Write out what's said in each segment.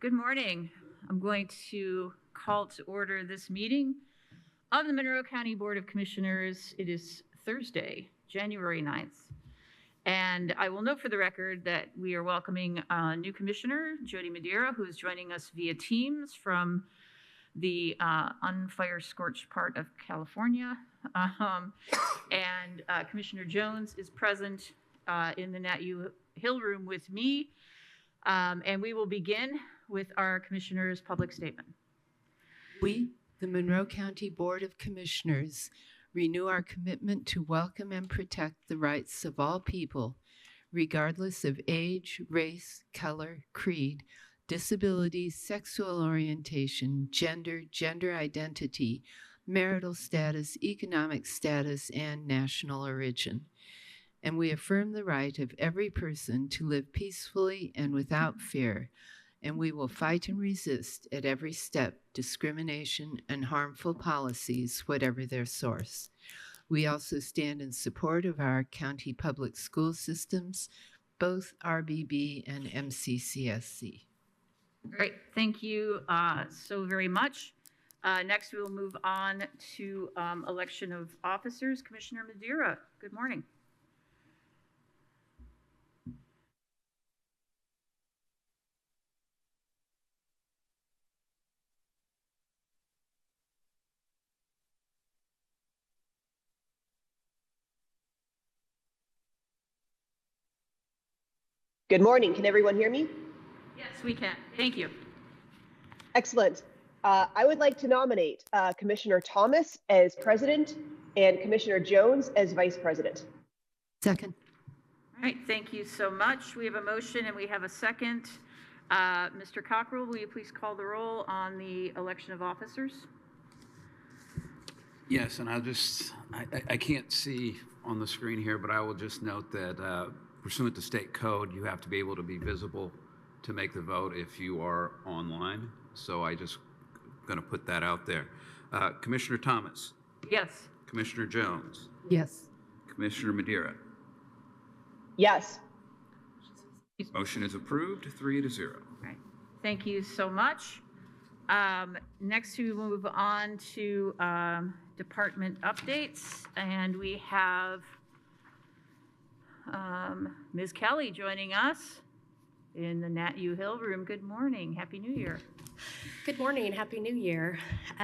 Good morning. I'm going to call to order this meeting of the Monroe County Board of Commissioners. It is Thursday, January 9th. And I will note for the record that we are welcoming a new commissioner, Jody Madeira, who is joining us via Teams from the unfire-scorched part of California. Commissioner Jones is present in the Nat U Hill room with me. And we will begin with our commissioner's public statement. We, the Monroe County Board of Commissioners, renew our commitment to welcome and protect the rights of all people, regardless of age, race, color, creed, disability, sexual orientation, gender identity, marital status, economic status, and national origin. And we affirm the right of every person to live peacefully and without fear, and we will fight and resist at every step discrimination and harmful policies, whatever their source. We also stand in support of our county public school systems, both RBB and MCCSC. Great, thank you so very much. Next, we will move on to election of officers. Commissioner Madeira, good morning. Good morning. Can everyone hear me? Yes, we can. Thank you. Excellent. I would like to nominate Commissioner Thomas as president and Commissioner Jones as vice president. Second. All right, thank you so much. We have a motion and we have a second. Mr. Cockrell, will you please call the roll on the election of officers? Yes, and I can't see on the screen here, but I will just note that pursuant to state code, you have to be able to be visible to make the vote if you are online. So I just going to put that out there. Commissioner Thomas? Yes. Commissioner Jones? Yes. Commissioner Madeira? Yes. Motion is approved, 3-0. All right. Thank you so much. Next, we move on to department updates, and we have Ms. Kelly joining us in the Nat U Hill room. Good morning. Happy New Year. Good morning. Happy New Year.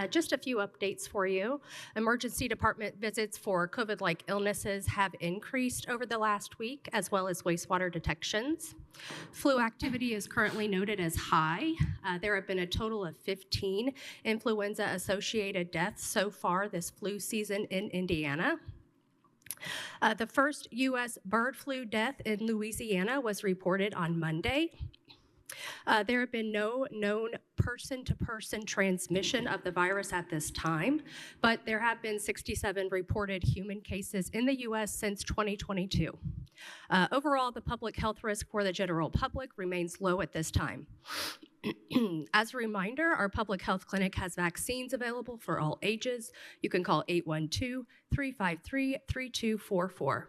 Just a few updates for you. Emergency department visits for COVID-like illnesses have increased over the last week, as well as wastewater detections. Flu activity is currently noted as high. There have been a total of 15 influenza-associated deaths so far this flu season in Indiana. The first U.S. bird flu death in Louisiana was reported on Monday. There have been no known person-to-person transmission of the virus at this time, but there have been 67 reported human cases in the U.S. since 2022. Overall, the public health risk for the general public remains low at this time. As a reminder, our public health clinic has vaccines available for all ages. You can call 812-353-3244. All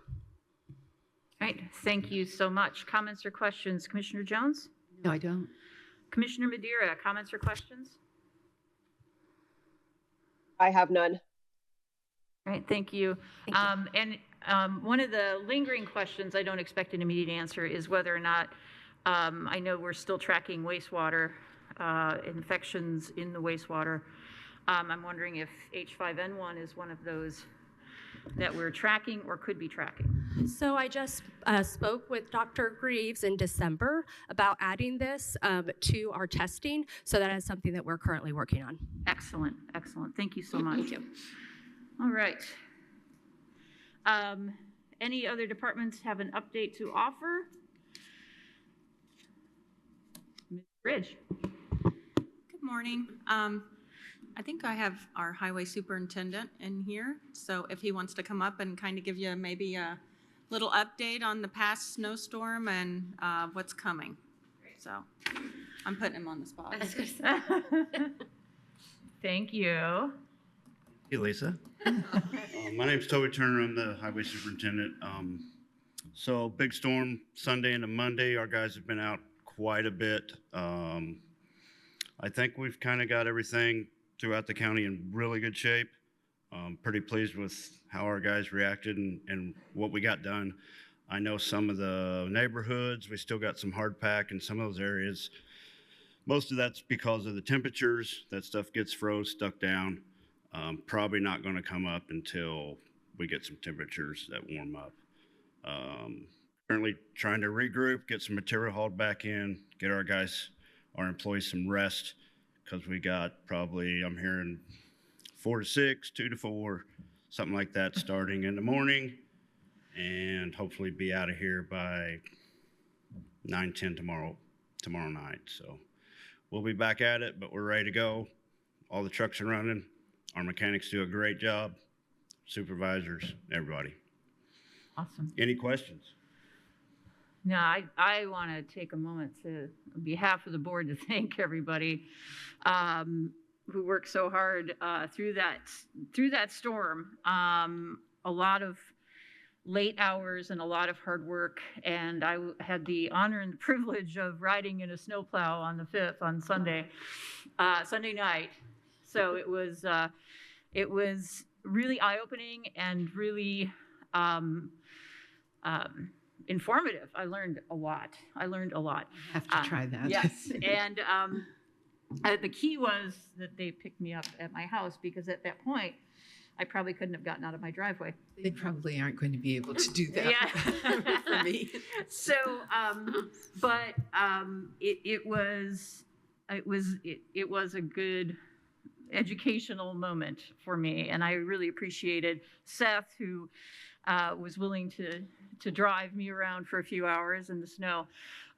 right, thank you so much. Comments or questions? Commissioner Jones? No, I don't. Commissioner Madeira, comments or questions? I have none. All right, thank you. One of the lingering questions I don't expect an immediate answer is whether or not, I know we're still tracking wastewater infections in the wastewater. I'm wondering if H5N1 is one of those that we're tracking or could be tracking. So I just spoke with Dr. Greaves in December about adding this to our testing. So that is something that we're currently working on. Excellent, excellent. Thank you so much. Thank you. All right. Any other departments have an update to offer? Ms. Bridge. Good morning. I think I have our highway superintendent in here, so if he wants to come up and kind of give you maybe a little update on the past snowstorm and what's coming. So I'm putting him on the spot. Thank you. Hey, Lisa. My name's Toby Turner. I'm the highway superintendent. So big storm Sunday into Monday. Our guys have been out quite a bit. I think we've kind of got everything throughout the county in really good shape. Pretty pleased with how our guys reacted and what we got done. I know some of the neighborhoods, we still got some hard pack in some of those areas. Most of that's because of the temperatures. That stuff gets froze, stuck down. Probably not going to come up until we get some temperatures that warm up. Currently trying to regroup, get some material hauled back in, get our guys, our employees some rest, because we got probably, I'm hearing 4 to 6, 2 to 4, something like that starting in the morning, and hopefully be out of here by 9, 10 tomorrow night. So we'll be back at it, but we're ready to go. All the trucks are running. Our mechanics do a great job. Supervisors, everybody. Awesome. Any questions? No, I want to take a moment to, on behalf of the board, to thank everybody who worked so hard through that storm. A lot of late hours and a lot of hard work, and I had the honor and privilege of riding in a snowplow on the 5th on Sunday night. So it was really eye-opening and really informative. I learned a lot. Have to try that. Yes, and the key was that they picked me up at my house, because at that point, I probably couldn't have gotten out of my driveway. They probably aren't going to be able to do that Yeah. for me. So, but it was a good educational moment for me, and I really appreciated Seth, who was willing to drive me around for a few hours in the snow.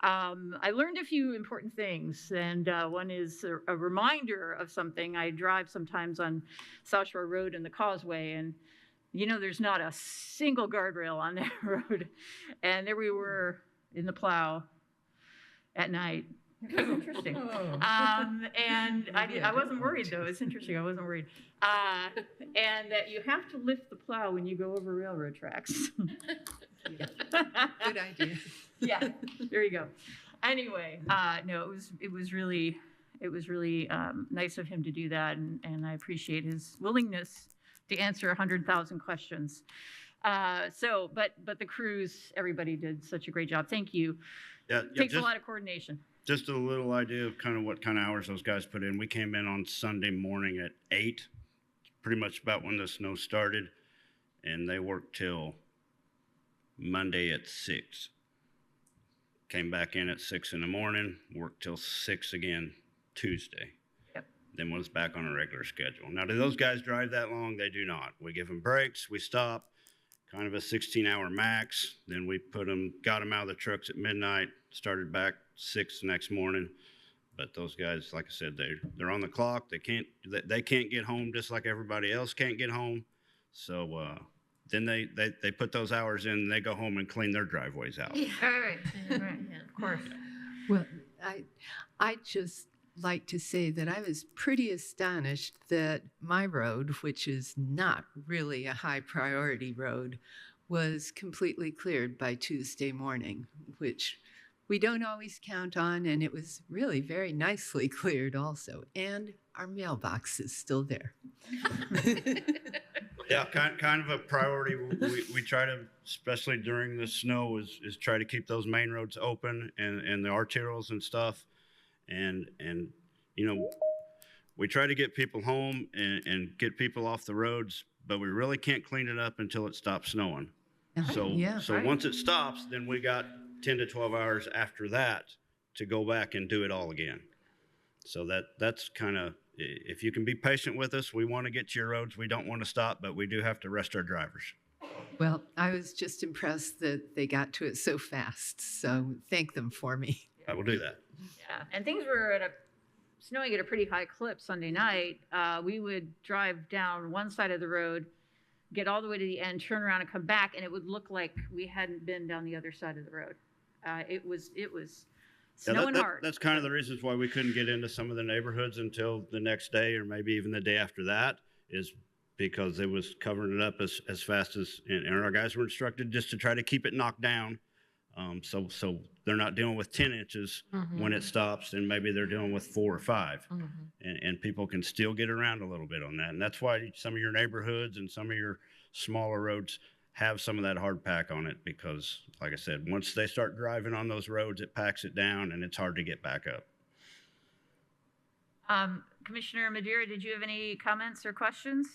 I learned a few important things, and one is a reminder of something. I drive sometimes on South Shore Road and the Causeway, and there's not a single guardrail on that road. And there we were in the plow at night. It was interesting. And I wasn't worried, though. It's interesting. I wasn't worried. And that you have to lift the plow when you go over railroad tracks. Good idea. Yeah, there you go. Anyway, no, it was really nice of him to do that, and I appreciate his willingness to answer 100,000 questions. But the crews, everybody did such a great job. Thank you. Yeah, Takes a lot of coordination. Just a little idea of kind of what kind of hours those guys put in. We came in on Sunday morning at 8, pretty much about when the snow started, and they worked till Monday at 6. Came back in at 6 in the morning, worked till 6 again Tuesday. Yep. Then was back on a regular schedule. Now, do those guys drive that long? They do not. We give them breaks, we stop, kind of a 16-hour max. Then we got them out of the trucks at midnight, started back 6 the next morning. But those guys, like I said, they're on the clock. They can't get home just like everybody else can't get home. So then they put those hours in, and they go home and clean their driveways out. Yeah. All right. Yeah, of course. Well, I just like to say that I was pretty astonished that my road, which is not really a high priority road, was completely cleared by Tuesday morning, which we don't always count on, and it was really very nicely cleared also. And our mailbox is still there. Yeah, kind of a priority. We try to, especially during the snow, is try to keep those main roads open and the arterials and stuff. And we try to get people home and get people off the roads, but we really can't clean it up until it stops snowing. So Right. Once it stops, then we got 10 to 12 hours after that to go back and do it all again. So that's kind of, if you can be patient with us, we want to get to your roads. We don't want to stop, but we do have to rest our drivers. Well, I was just impressed that they got to it so fast. So thank them for me. I will do that. Yeah, and things were snowing at a pretty high clip Sunday night. We would drive down one side of the road, get all the way to the end, turn around and come back, and it would look like we hadn't been down the other side of the road. It was snowing hard. That's kind of the reasons why we couldn't get into some of the neighborhoods until the next day or maybe even the day after that, is because it was covering it up as fast as, and our guys were instructed just to try to keep it knocked down. So they're not dealing with 10 inches when it stops, and maybe they're dealing with 4 or 5. And people can still get around a little bit on that. And that's why some of your neighborhoods and some of your smaller roads have some of that hard pack on it, because like I said, once they start driving on those roads, it packs it down and it's hard to get back up. Commissioner Madeira, did you have any comments or questions?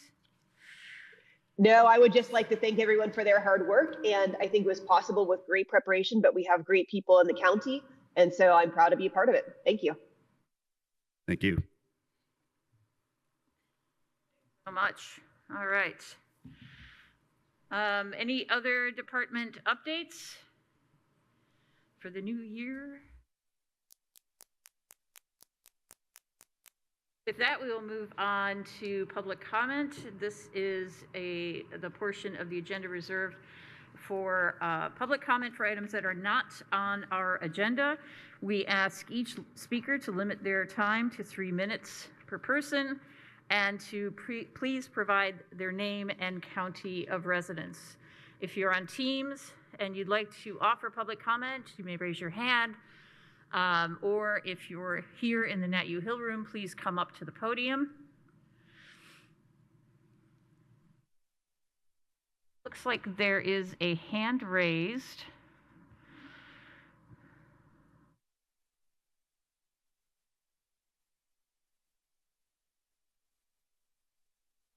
No, I would just like to thank everyone for their hard work. And I think it was possible with great preparation, but we have great people in the county. And so I'm proud to be a part of it. Thank you. Thank you. So much. All right. Any other department updates for the new year? With that, we will move on to public comment. This is the portion of the agenda reserved for public comment for items that are not on our agenda. We ask each speaker to limit their time to 3 minutes per person and to please provide their name and county of residence. If you're on Teams and you'd like to offer public comment, you may raise your hand. Or if you're here in the Nat U Hill room, please come up to the podium. Looks like there is a hand raised.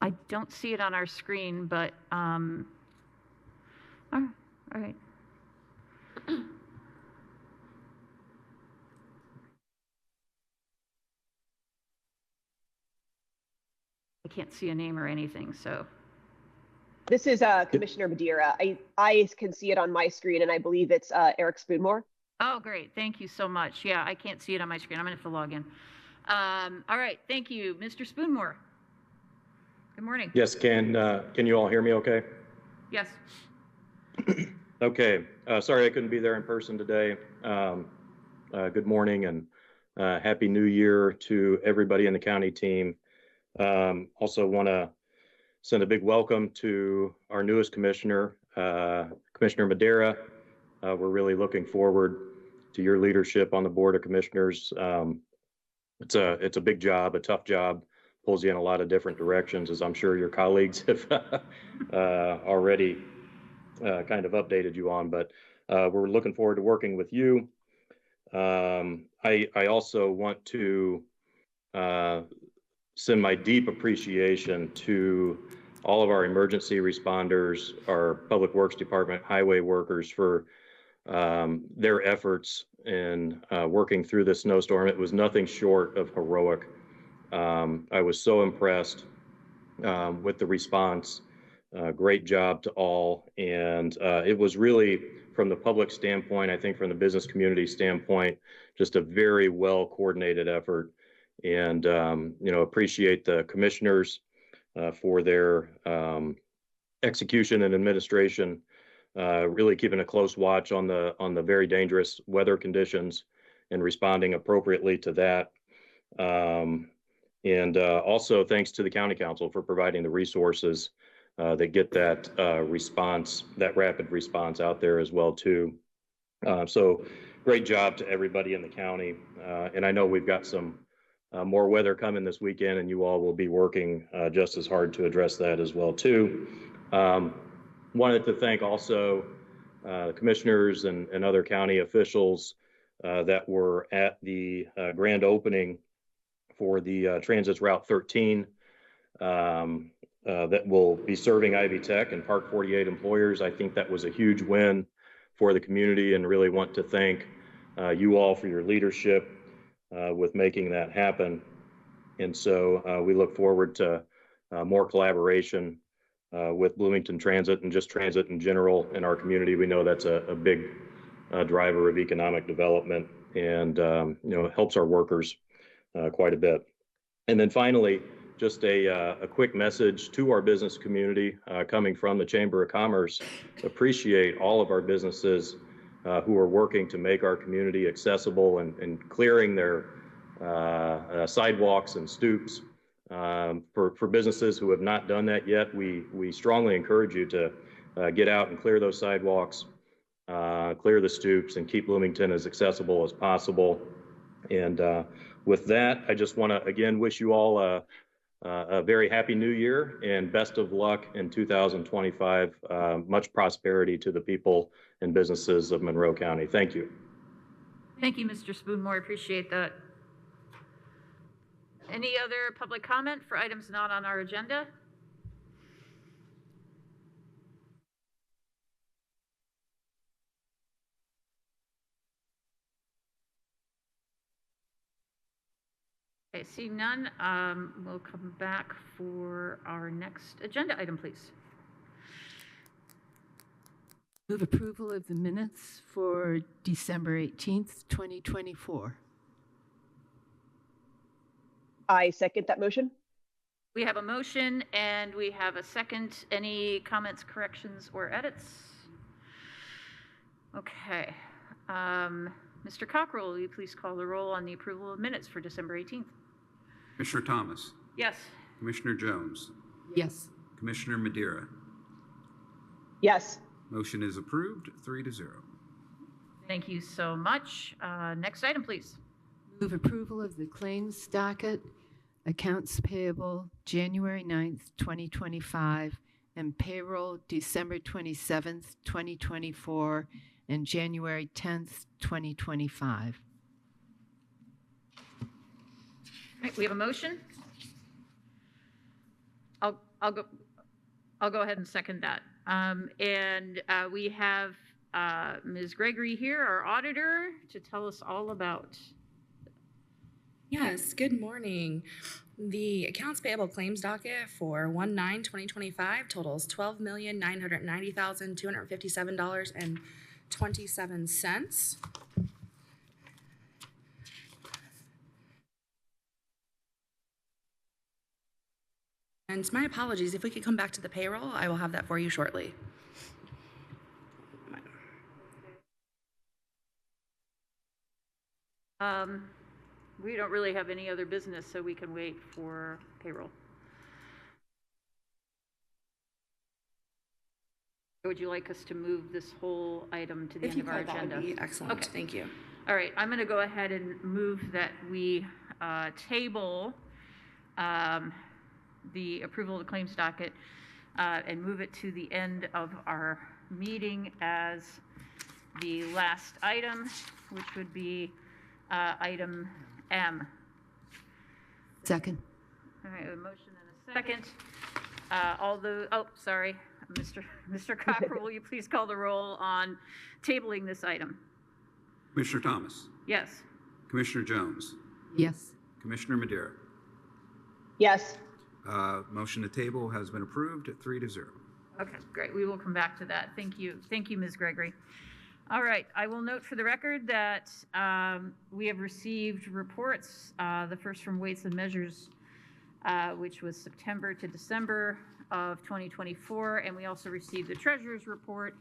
I don't see it on our screen, but all right. I can't see a name or anything, so. This is Commissioner Madeira. I can see it on my screen, and I believe it's Eric Spoonmore. Oh, great. Thank you so much. Yeah, I can't see it on my screen. I'm going to have to log in. All right. Thank you. Mr. Spoonmore. Good morning. Yes, can you all hear me okay? Yes. Okay. Sorry I couldn't be there in person today. Good morning and Happy New Year to everybody in the county team. Also want to send a big welcome to our newest commissioner, Commissioner Madeira. We're really looking forward to your leadership on the Board of Commissioners. It's a big job, a tough job, pulls you in a lot of different directions, as I'm sure your colleagues have already kind of updated you on, but we're looking forward to working with you. I also want to send my deep appreciation to all of our emergency responders, our public works department, highway workers for their efforts in working through this snowstorm. It was nothing short of heroic. I was so impressed with the response. Great job to all. And it was really, from the public standpoint, I think from the business community standpoint, just a very well coordinated effort. And appreciate the commissioners for their execution and administration, really keeping a close watch on the very dangerous weather conditions and responding appropriately to that. And also thanks to the county council for providing the resources that get that response, that rapid response out there as well too. So great job to everybody in the county. And I know we've got some more weather coming this weekend, and you all will be working just as hard to address that as well too. Wanted to thank also the commissioners and other county officials that were at the grand opening for the Transit Route 13 that will be serving Ivy Tech and Park 48 employers. I think that was a huge win for the community, and really want to thank you all for your leadership with making that happen. And so we look forward to more collaboration with Bloomington Transit and just transit in general in our community. We know that's a big driver of economic development, and helps our workers quite a bit. And then finally, just a quick message to our business community coming from the Chamber of Commerce. Appreciate all of our businesses who are working to make our community accessible and clearing their sidewalks and stoops. For businesses who have not done that yet, we strongly encourage you to get out and clear those sidewalks. clear the stoops, and keep Bloomington as accessible as possible. And with that, I just want to again wish you all a very happy new year and best of luck in 2025. Much prosperity to the people and businesses of Monroe County. Thank you. Thank you, Mr. Spoonmore. Appreciate that. Any other public comment for items not on our agenda? Okay, seeing none, we'll come back for our next agenda item, please. Move approval of the minutes for December 18th, 2024. I second that motion. We have a motion and we have a second. Any comments, corrections, or edits? Okay. Mr. Cockrell, will you please call the roll on the approval of minutes for December 18th? Commissioner Thomas, Yes. Commissioner Jones, Yes. Commissioner Madeira. Yes. Motion is approved, 3-0. Thank you so much. Next item, please. Move approval of the claims docket, accounts payable January 9th, 2025, and payroll December 27th, 2024, and January 10th, 2025. All right, we have a motion. I'll go ahead and second that. We have Ms. Gregory here, our auditor, to tell us all about. Yes, good morning. The accounts payable claims docket for 1/9/2025 totals $12,990,257.27. And my apologies, if we could come back to the payroll, I will have that for you shortly. We don't really have any other business, so we can wait for payroll. Or would you like us to move this whole item to the end of our agenda? That would be excellent. Okay. Thank you. All right, I'm going to go ahead and move that we table the approval of the claims docket and move it to the end of our meeting as the last item, which would be item M. Second. All right, a motion and a second. Sorry, Mr. Cockrell, will you please call the roll on tabling this item? Commissioner Thomas, Yes. Commissioner Jones, Yes. Commissioner Madeira. Yes. Motion to table has been approved at 3-0. Okay, great. We will come back to that. Thank you. Thank you, Ms. Gregory. All right, I will note for the record that we have received reports, the first from Weights and Measures, which was September to December of 2024, and we also received the Treasurer's report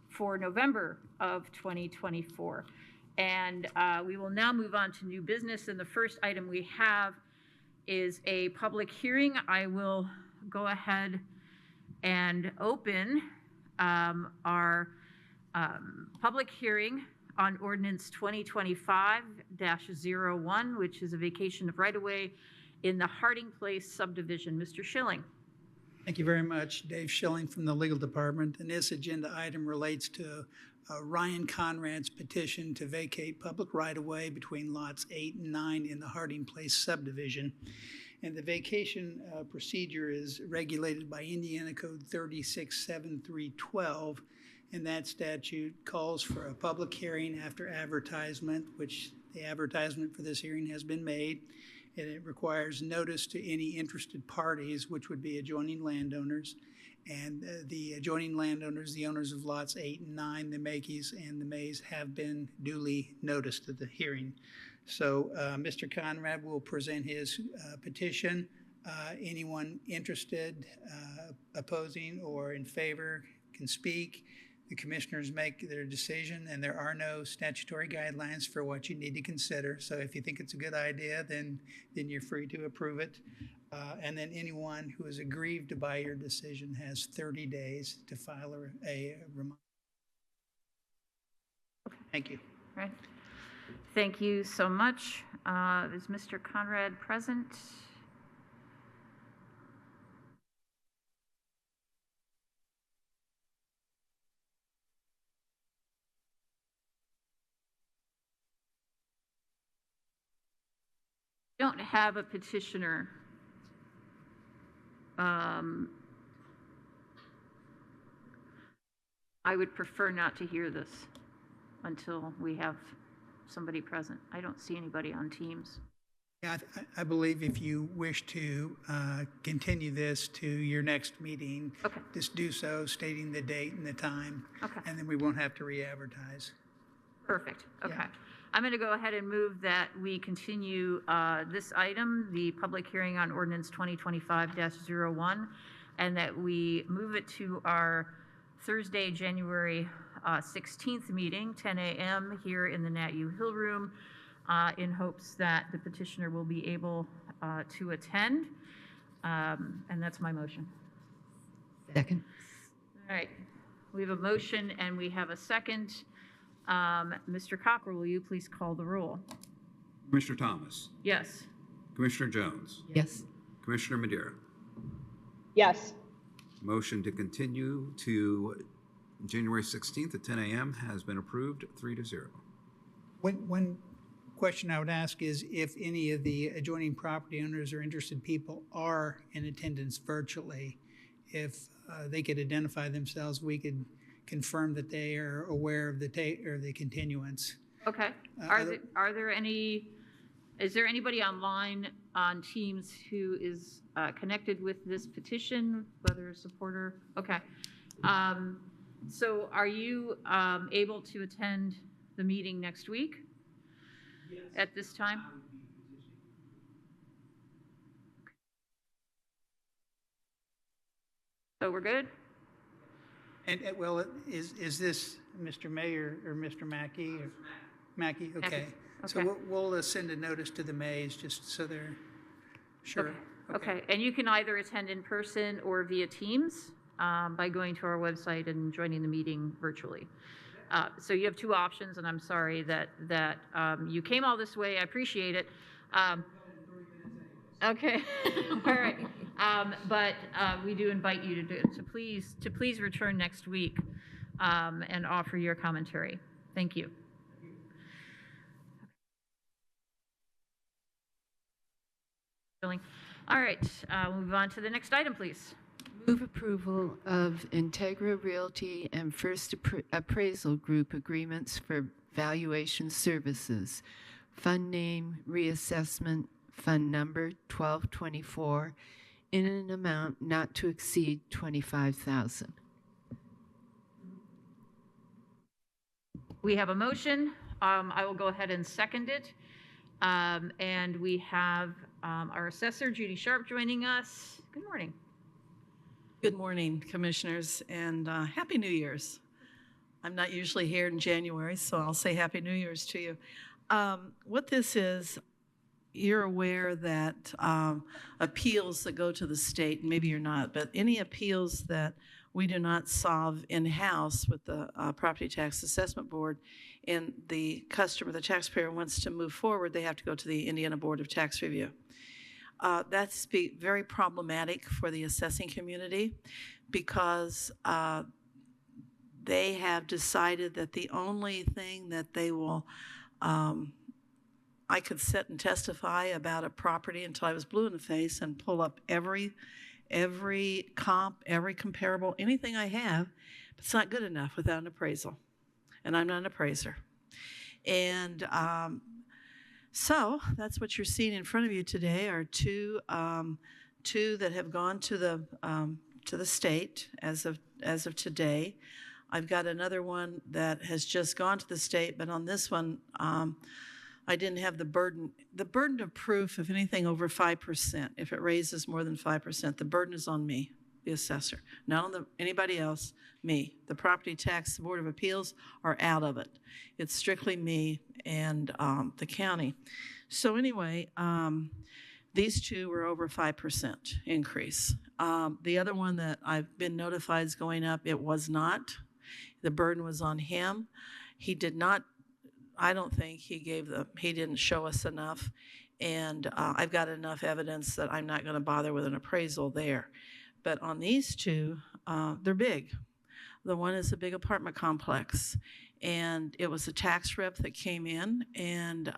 for November of 2024. And we will now move on to new business, and the first item we have is a public hearing. I will go ahead and open our public hearing on ordinance 2025-01, which is a vacation of right-of-way in the Harding Place subdivision. Mr. Schilling. Thank you very much. Dave Schilling from the legal department. And this agenda item relates to Ryan Conrad's petition to vacate public right-of-way between lots 8 and 9 in the Harding Place subdivision. And the vacation procedure is regulated by Indiana Code 367312. And that statute calls for a public hearing after advertisement, which the advertisement for this hearing has been made. And it requires notice to any interested parties, which would be adjoining landowners. And the adjoining landowners, the owners of lots 8 and 9, the Makeys and the Mays, have been duly noticed at the hearing. So Mr. Conrad will present his petition. Anyone interested, opposing, or in favor can speak. The commissioners make their decision, and there are no statutory guidelines for what you need to consider. So if you think it's a good idea, then you're free to approve it. And then anyone who is aggrieved by your decision has 30 days to file a reminder. Thank you. Right. Thank you so much. Is Mr. Conrad present? Don't have a petitioner. I would prefer not to hear this until we have somebody present. I don't see anybody on Teams. Yeah, I believe if you wish to continue this to your next meeting, Okay. just do so, stating the date and the time. Okay. And then we won't have to re-advertise. Perfect. Okay. Yeah. I'm going to go ahead and move that we continue this item, the public hearing on ordinance 2025-01, and that we move it to our Thursday, January 16th meeting, 10 a.m. here in the Nat U Hill Room, in hopes that the petitioner will be able to attend. And that's my motion. Second. All right. We have a motion and we have a second. Mr. Cockrell, will you please call the roll? Commissioner Thomas, Yes. Commissioner Jones, Yes. Commissioner Madeira. Yes. Motion to continue to January 16th at 10 a.m. has been approved, 3-0. One question I would ask is if any of the adjoining property owners or interested people are in attendance virtually, if they could identify themselves, we could confirm that they are aware of the continuance. Okay. Are there any, is there anybody online on Teams who is connected with this petition, whether a supporter? Okay. So are you able to attend the meeting next week? Yes. At this time? So we're good? And well, is this Mr. Mayor or Mr. Mackey? Or Mackey, okay. So we'll send a notice to the Mays just so they're sure. Okay. And you can either attend in person or via Teams by going to our website and joining the meeting virtually. So you have two options, and I'm sorry that you came all this way. I appreciate it. Okay, all right. But we do invite you to please return next week and offer your commentary. Thank you. All right, we'll move on to the next item, please. Move approval of Integra Realty and First Appraisal Group agreements for valuation services. Fund name, reassessment, fund number 1224, in an amount not to exceed $25,000. We have a motion. I will go ahead and second it. And we have our assessor, Judy Sharp, joining us. Good morning. Good morning, commissioners, and Happy New Year's. I'm not usually here in January, so I'll say Happy New Year's to you. What this is, you're aware that appeals that go to the state, and maybe you're not, but any appeals that we do not solve in-house with the Property Tax Assessment Board, and the customer, the taxpayer, wants to move forward, they have to go to the Indiana Board of Tax Review. That's very problematic for the assessing community because they have decided that the only thing that they will, I could sit and testify about a property until I was blue in the face and pull up every comp, every comparable, anything I have, but it's not good enough without an appraisal. And I'm not an appraiser. And so that's what you're seeing in front of you today are two that have gone to the state as of today. I've got another one that has just gone to the state, but on this one, I didn't have the burden of proof of anything over 5%. If it raises more than 5%, the burden is on me, the assessor, not on anybody else, me. The Property Tax Board of Appeals are out of it. It's strictly me and the county. So anyway, these two were over 5% increase. The other one that I've been notified is going up, it was not. The burden was on him. He did not I don't think he didn't show us enough. And I've got enough evidence that I'm not going to bother with an appraisal there. But on these two, they're big. The one is a big apartment complex, and it was a tax rep that came in, and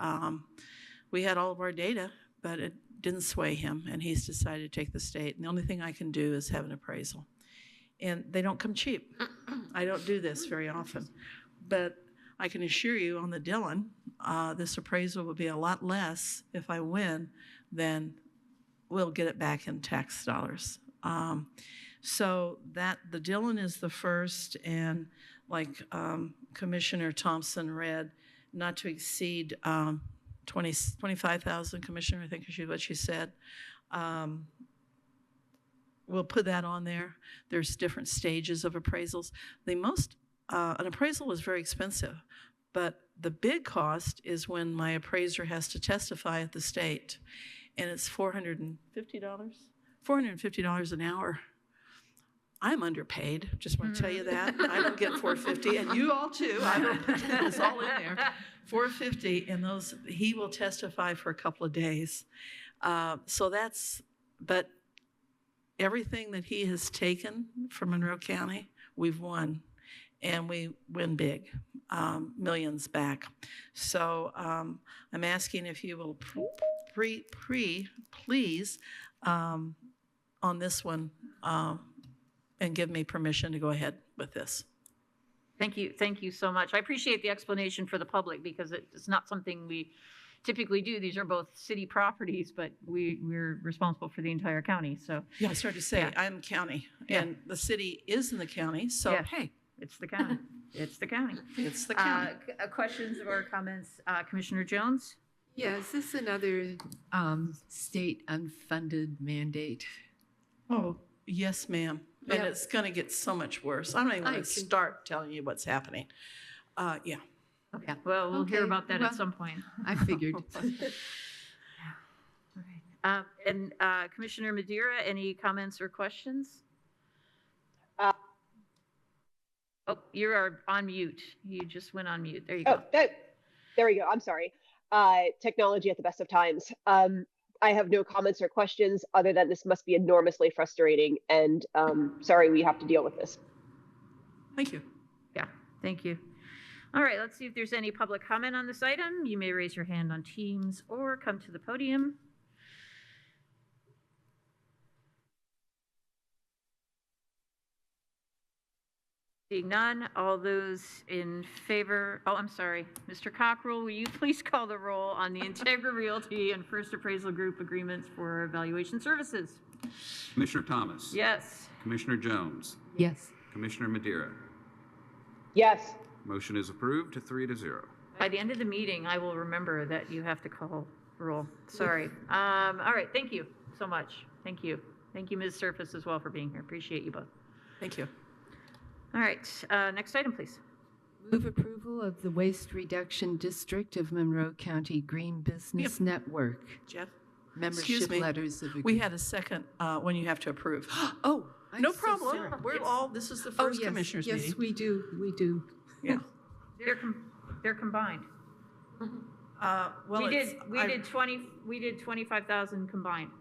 we had all of our data, but it didn't sway him, and he's decided to take the state. And the only thing I can do is have an appraisal. And they don't come cheap. I don't do this very often. But I can assure you on the Dillon, this appraisal will be a lot less if I win than we'll get it back in tax dollars. So that the Dillon is the first, and like Commissioner Thompson read, not to exceed 25,000, Commissioner, I think is what she said. We'll put that on there. There's different stages of appraisals. An appraisal is very expensive, but the big cost is when my appraiser has to testify at the state, and it's $450? $450 an hour. I'm underpaid, just want to tell you that. I don't get $450, and you all too. I don't, it's all in there. $450, and he will testify for a couple of days. But everything that he has taken from Monroe County, we've won, and we win big, millions back. So I'm asking if you will please on this one and give me permission to go ahead with this. Thank you so much. I appreciate the explanation for the public, because it's not something we typically do. These are both city properties, but we're responsible for the entire county. So yeah, I started to say, yeah. I'm county, and the city is in the county. So yeah. Hey, it's the county. It's the county. It's the county. Questions or comments, Commissioner Jones? Yeah, is this another state unfunded mandate? Oh, yes, ma'am. And it's going to get so much worse. I'm not even going to start telling you what's happening. Yeah. Okay. Well, we'll hear about that at some point. I figured. All right. Commissioner Madeira, any comments or questions? Oh, you are on mute. You just went on mute. There you go. There we go. I'm sorry. Technology at the best of times. I have no comments or questions other than this must be enormously frustrating, and sorry we have to deal with this. Thank you. Yeah, thank you. All right, let's see if there's any public comment on this item. You may raise your hand on Teams or come to the podium. Seeing none, all those in favor, I'm sorry, Mr. Cockrell, will you please call the roll on the Integra Realty and First Appraisal Group agreements for evaluation services? Commissioner Thomas? Yes. Commissioner Jones? Yes. Commissioner Madeira? Yes. Motion is approved 3-0. By the end of the meeting, I will remember that you have to call roll. Sorry. All right, thank you so much. Thank you. Thank you, Ms. Surface, as well, for being here. Appreciate you both. Thank you. All right, next item, please. Move approval of the Waste Reduction District of Monroe County Green Business Network. Jeff? Membership letters of agreement. We had a second when you have to approve. Oh, no problem. This is the first commissioners meeting. Yes, we do. Yeah. They're combined. Well, we did 25,000 combined.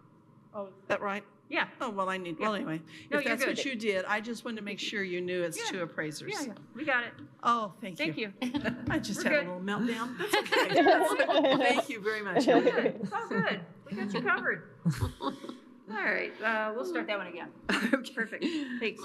Oh, is that right? Yeah. Oh, well, anyway. No, if that's what you did, I just wanted to make sure you knew it's two appraisers. Yeah, we got it. Oh, thank you. I just had a little meltdown. That's okay. Thank you very much. It's all good. We got you covered. All right, we'll start that one again. Okay. Perfect. Thanks.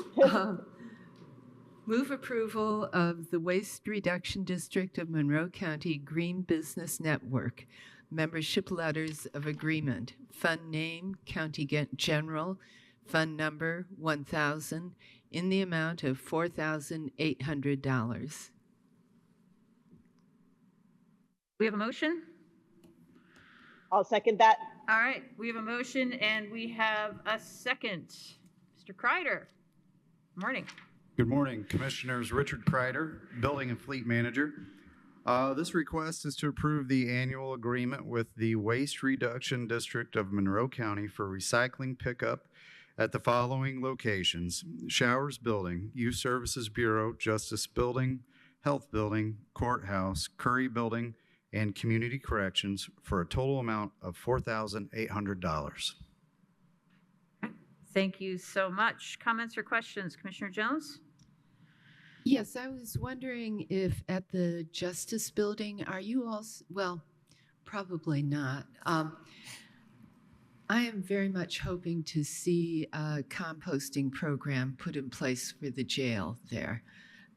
Move approval of the Waste Reduction District of Monroe County Green Business Network. Membership letters of agreement. Fund name, County General. Fund number, 1,000, in the amount of $4,800. We have a motion? I'll second that. All right, we have a motion and we have a second. Mr. Kreider. Morning. Good morning, Commissioners. Richard Kreider, Building and Fleet Manager. This request is to approve the annual agreement with the Waste Reduction District of Monroe County for recycling pickup at the following locations: Showers Building, Youth Services Bureau, Justice Building, Health Building, Courthouse, Curry Building, and Community Corrections for a total amount of $4,800. Thank you so much. Comments or questions? Commissioner Jones? Yes, I was wondering if at the Justice Building, are you also, well, probably not. I am very much hoping to see a composting program put in place for the jail there.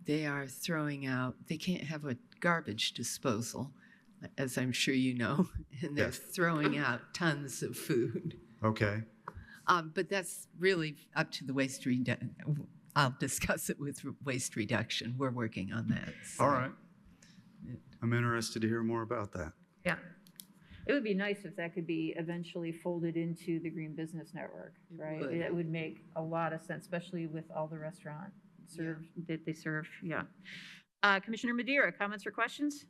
They are throwing out, they can't have a garbage disposal, as I'm sure you know, and they're Yes. throwing out tons of food. Okay. But that's really up to the waste reduction. I'll discuss it with waste reduction. We're working on that. So. All right. I'm interested to hear more about that. Yeah. It would be nice if that could be eventually folded into the Green Business Network, right? would. It would make a lot of sense, especially with all the restaurant that they serve. Yeah. Commissioner Madeira, comments or questions?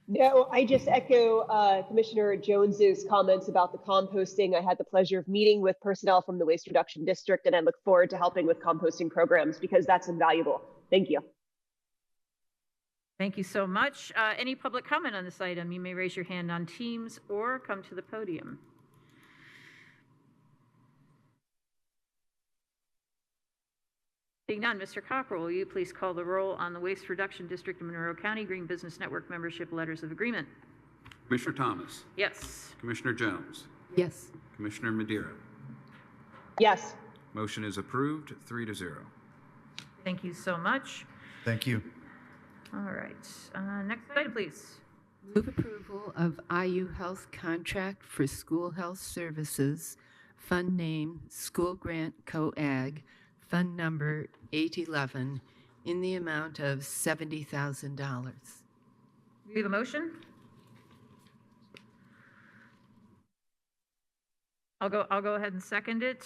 No, I just echo Commissioner Jones's comments about the composting. I had the pleasure of meeting with personnel from the Waste Reduction District, and I look forward to helping with composting programs because that's invaluable. Thank you. Thank you so much. Any public comment on this item? You may raise your hand on Teams or come to the podium. Seeing none, Mr. Cockrell, will you please call the roll on the Waste Reduction District of Monroe County Green Business Network membership letters of agreement? Commissioner Thomas, Yes. Commissioner Jones, Yes. Commissioner Madeira. Yes. Motion is approved, 3-0. Thank you so much. Thank you. All right. Next item, please. Move approval of IU Health contract for school health services, fund name School Grant Co-Ag, fund number 811, in the amount of $70,000. We have a motion? I'll go ahead and second it.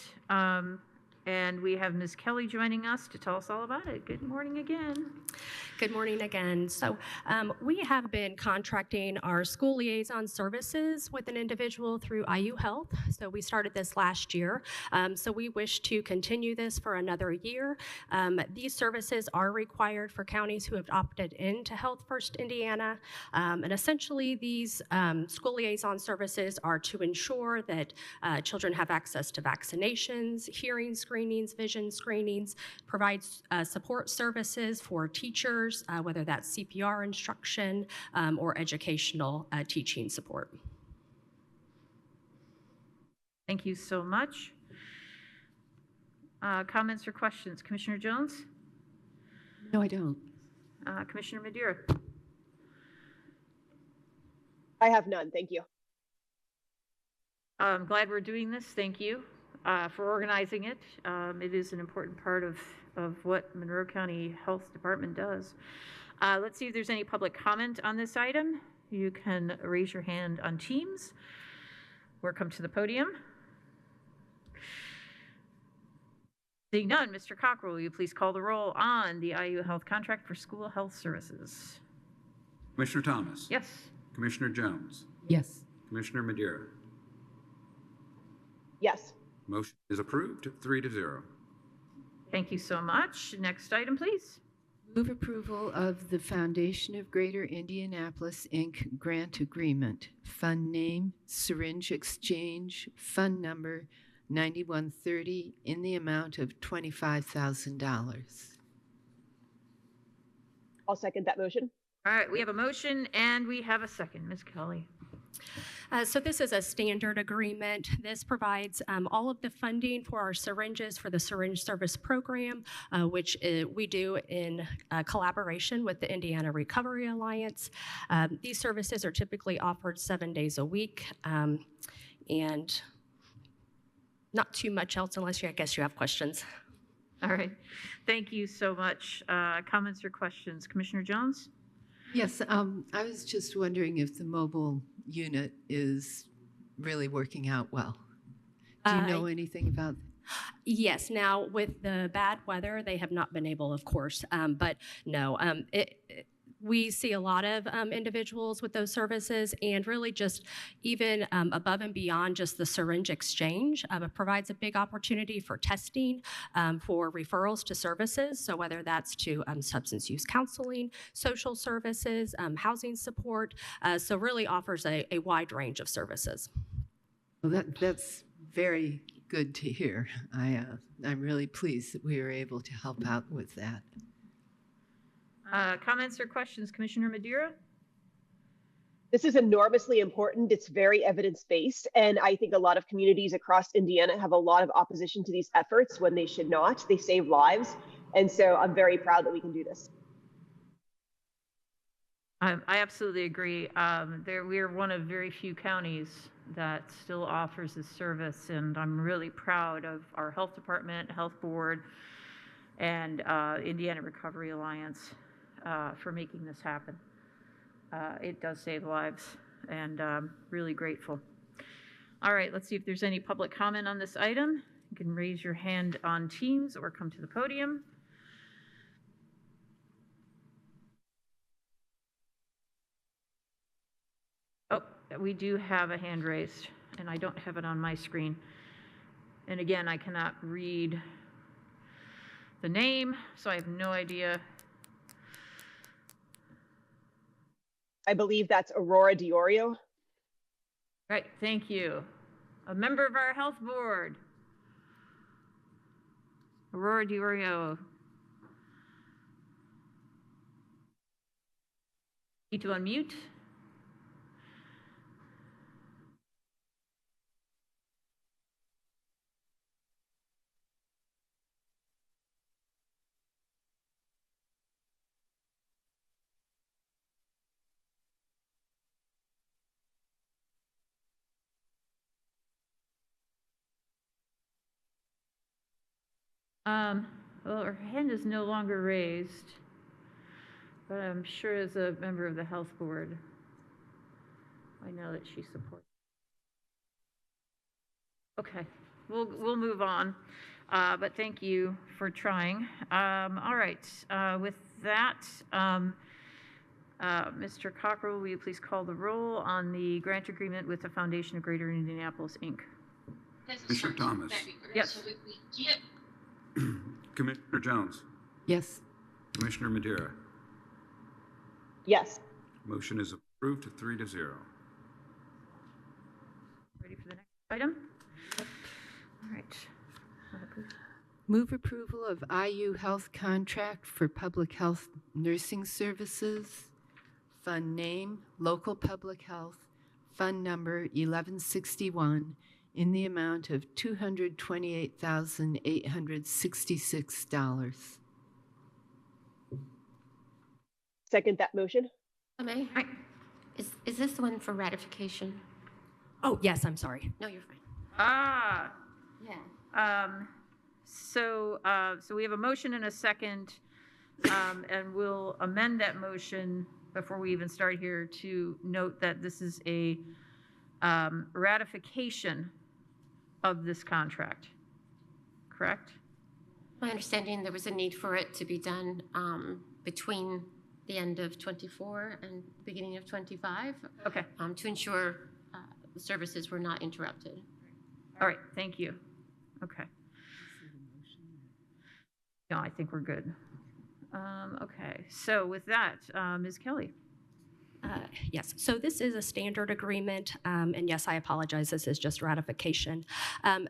And we have Ms. Kelly joining us to tell us all about it. Good morning again. Good morning again. So we have been contracting our school liaison services with an individual through IU Health. So we started this last year. So we wish to continue this for another year. These services are required for counties who have opted into Health First Indiana. And essentially these school liaison services are to ensure that children have access to vaccinations, hearing screenings, vision screenings, provides support services for teachers, whether that's CPR instruction or educational teaching support. Thank you so much. Comments or questions? Commissioner Jones? No, I don't. Commissioner Madeira? I have none. Thank you. I'm glad we're doing this. Thank you for organizing it. It is an important part of what Monroe County Health Department does. Let's see if there's any public comment on this item. You can raise your hand on Teams or come to the podium. Seeing none, Mr. Cockrell, will you please call the roll on the IU Health contract for school health services? Commissioner Thomas. Yes. Commissioner Jones, Yes. Commissioner Madeira. Yes. Motion is approved, 3-0. Thank you so much. Next item, please. Move approval of the Foundation of Greater Indianapolis, Inc. grant agreement, fund name Syringe Exchange, fund number 9130, in the amount of $25,000. I'll second that motion. All right, we have a motion and we have a second. Ms. Kelly. So this is a standard agreement. This provides all of the funding for our syringes for the syringe service program, which we do in collaboration with the Indiana Recovery Alliance. These services are typically offered 7 days a week, and not too much else unless I guess you have questions. All right, thank you so much. Comments or questions? Commissioner Jones? Yes, I was just wondering if the mobile unit is really working out well. Do you know anything about? Yes. Now, with the bad weather, they have not been able, of course, but no. We see a lot of individuals with those services, and really just even above and beyond just the syringe exchange. It provides a big opportunity for testing, for referrals to services. So whether that's to substance use counseling, social services, housing support, so really offers a wide range of services. Well, that's very good to hear. I'm really pleased that we were able to help out with that. Comments or questions, Commissioner Madeira? This is enormously important. It's very evidence-based, and I think a lot of communities across Indiana have a lot of opposition to these efforts when they should not. They save lives, and so I'm very proud that we can do this. I absolutely agree. We are one of very few counties that still offers this service, and I'm really proud of our health department, health board, and Indiana Recovery Alliance for making this happen. It does save lives, and really grateful. All right, let's see if there's any public comment on this item. You can raise your hand on Teams or come to the podium. Oh, we do have a hand raised, and I don't have it on my screen. And again, I cannot read the name, so I have no idea. I believe that's Aurora Diorio. Right, thank you. A member of our health board. Aurora Diorio. Need to unmute. Well, her hand is no longer raised, but I'm sure as a member of the health board, I know that she supports. Okay, we'll move on, but thank you for trying. All right, with that, Mr. Cockrell, will you please call the roll on the grant agreement with the Foundation of Greater Indianapolis, Inc.? Commissioner Thomas. Yes. Commissioner Jones. Yes. Commissioner Madeira. Yes. Motion is approved 3-0. Ready for the next item? All right. Move approval of IU Health contract for public health nursing services. Fund name, local public health, fund number 1161, in the amount of $228,866. Second that motion. May I? Is this the one for ratification? Oh, yes, I'm sorry. No, you're fine. Yeah. So we have a motion and a second, and we'll amend that motion before we even start here to note that this is a ratification of this contract, correct? My understanding, there was a need for it to be done between the end of 24 and the beginning of 25. Okay. To ensure the services were not interrupted. All right, thank you. Okay. No, I think we're good. Okay, so with that, Ms. Kelly. Yes, so this is a standard agreement, and yes, I apologize, this is just ratification.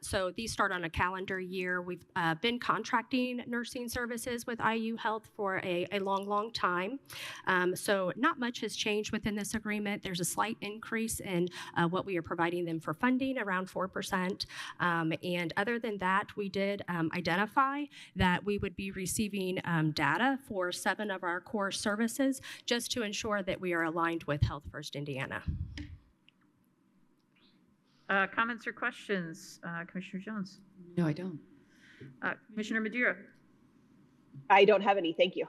So these start on a calendar year. We've been contracting nursing services with IU Health for a long time. So not much has changed within this agreement. There's a slight increase in what we are providing them for funding, around 4%. And other than that, we did identify that we would be receiving data for 7 of our core services just to ensure that we are aligned with Health First Indiana. Comments or questions, Commissioner Jones? No, I don't. Commissioner Madeira? I don't have any, thank you.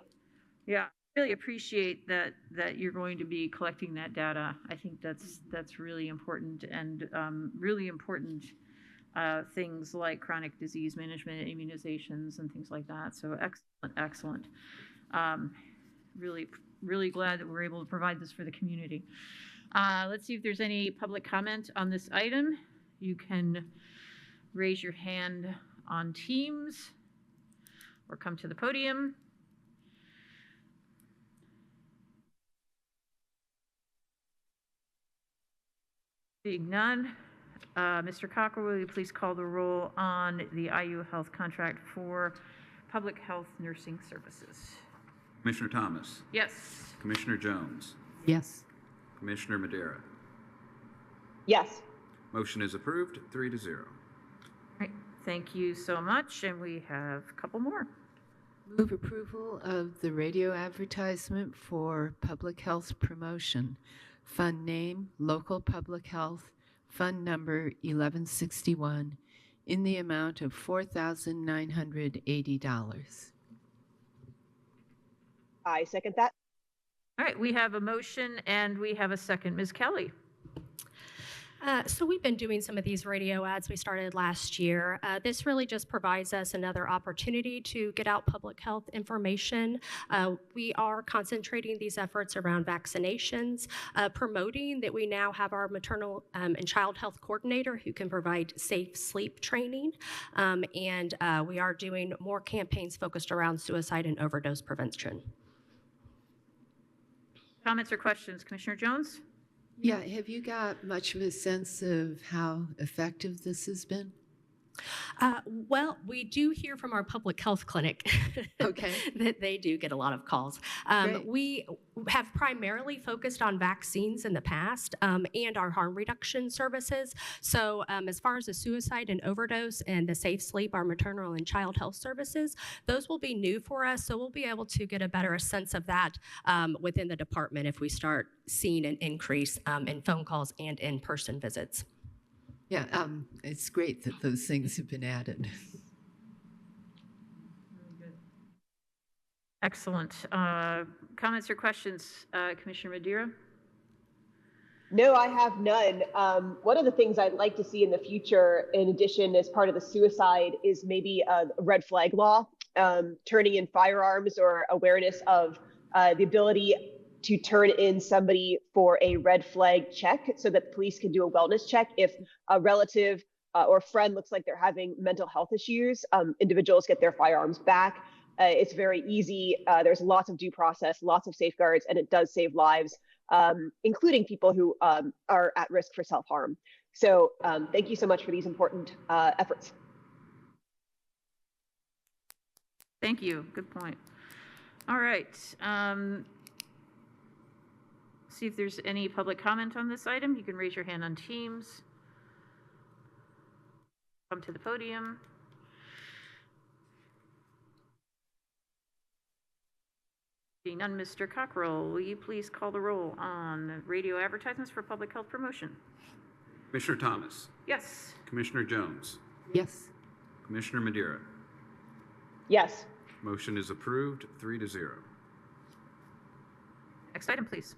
Yeah, I really appreciate that you're going to be collecting that data. I think that's really important, and really important things like chronic disease management, immunizations, and things like that. So excellent. Really really glad that we're able to provide this for the community. Let's see if there's any public comment on this item. You can raise your hand on Teams or come to the podium. Seeing none, Mr. Cockrell, will you please call the roll on the IU Health contract for public health nursing services? Commissioner Thomas, Yes. Commissioner Jones, Yes. Commissioner Madera. Yes. Motion is approved, 3-0. All right, thank you so much, and we have a couple more. Move approval of the radio advertisement for public health promotion. Fund name, local public health, fund number 1161, in the amount of $4,980. I second that. All right, we have a motion and we have a second. Ms. Kelly. So we've been doing some of these radio ads we started last year. This really just provides us another opportunity to get out public health information. We are concentrating these efforts around vaccinations, promoting that we now have our maternal and child health coordinator who can provide safe sleep training. And we are doing more campaigns focused around suicide and overdose prevention. Comments or questions? Commissioner Jones? Yeah, have you got much of a sense of how effective this has been? Well, we do hear from our public health clinic Okay. that they do get a lot of calls. We have primarily focused on vaccines in the past and our harm reduction services. So as far as the suicide and overdose and the safe sleep, our maternal and child health services, those will be new for us. So we'll be able to get a better sense of that within the department if we start seeing an increase in phone calls and in-person visits. Yeah, it's great that those things have been added. Excellent. Comments or questions, Commissioner Madera? No, I have none. One of the things I'd like to see in the future, in addition, as part of the suicide, is maybe a red flag law, turning in firearms or awareness of the ability to turn in somebody for a red flag check so that police can do a wellness check if a relative or friend looks like they're having mental health issues. Individuals get their firearms back. It's very easy. There's lots of due process, lots of safeguards, and it does save lives, including people who are at risk for self-harm. So thank you so much for these important efforts. Thank you. Good point. All right. See if there's any public comment on this item. You can raise your hand on Teams. Come to the podium. Seeing none, Mr. Cockrell, will you please call the roll on radio advertisements for public health promotion? Commissioner Thomas, Yes. Commissioner Jones, Yes. Commissioner Madera. Yes. Motion is approved, 3-0. Next item, please.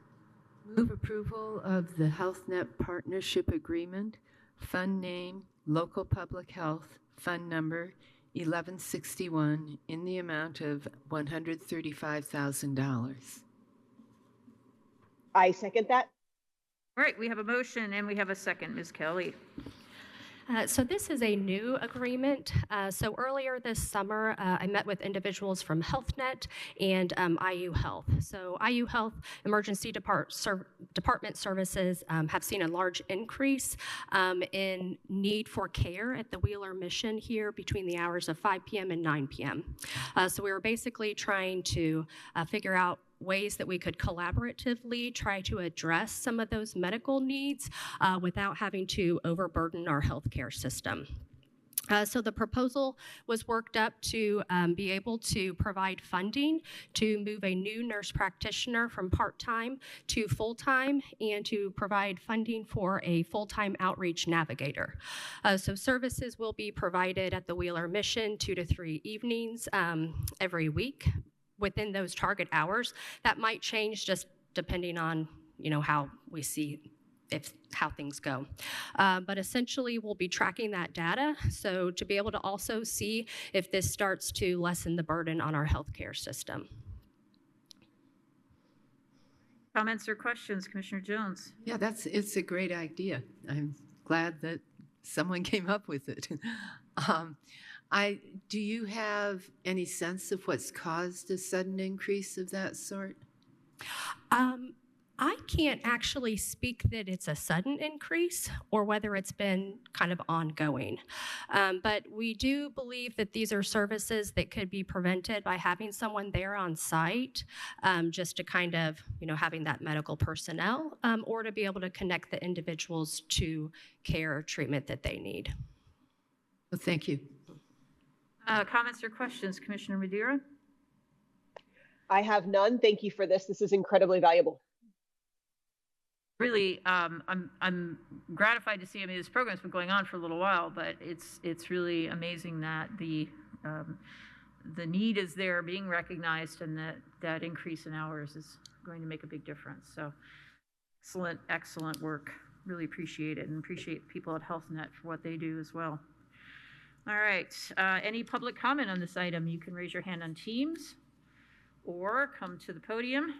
Move approval of the HealthNet Partnership Agreement, fund name, local public health, fund number 1161, in the amount of $135,000. I second that. All right, we have a motion and we have a second. Ms. Kelly. So this is a new agreement. So earlier this summer, I met with individuals from HealthNet and IU Health. So IU Health emergency department services have seen a large increase in need for care at the Wheeler Mission here between the hours of 5 p.m. and 9 p.m. So we were basically trying to figure out ways that we could collaboratively try to address some of those medical needs without having to overburden our healthcare system. So the proposal was worked up to be able to provide funding to move a new nurse practitioner from part-time to full-time and to provide funding for a full-time outreach navigator. So services will be provided at the Wheeler Mission 2 to 3 evenings every week within those target hours. That might change just depending on, how we see how things go. But essentially, we'll be tracking that data, so to be able to also see if this starts to lessen the burden on our healthcare system. Comments or questions, Commissioner Jones? Yeah, it's a great idea. I'm glad that someone came up with it. Do you have any sense of what's caused a sudden increase of that sort? I can't actually speak that it's a sudden increase or whether it's been kind of ongoing. But we do believe that these are services that could be prevented by having someone there on site, just to kind of, having that medical personnel, or to be able to connect the individuals to care or treatment that they need. Well, thank you. Comments or questions, Commissioner Madeira? I have none. Thank you for this. This is incredibly valuable. Really, I'm gratified to see. I mean, this program's been going on for a little while, but it's really amazing that the need is there, being recognized, and that increase in hours is going to make a big difference. So, excellent work. Really appreciate it, and appreciate people at HealthNet for what they do as well. All right. Any public comment on this item? You can raise your hand on Teams or come to the podium.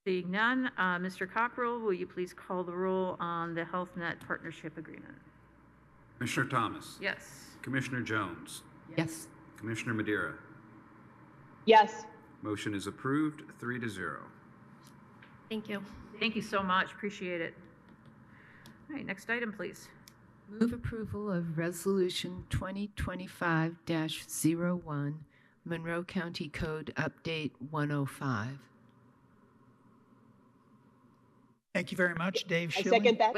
Seeing none, Mr. Cockrell, will you please call the roll on the HealthNet partnership agreement? Commissioner Thomas? Yes. Commissioner Jones? Yes. Commissioner Madeira? Yes. Motion is approved, 3-0. Thank you. Thank you so much. Appreciate it. All right, next item, please. Move approval of Resolution 2025-01, Monroe County Code Update 105. Thank you very much, Dave I Schilling. second that.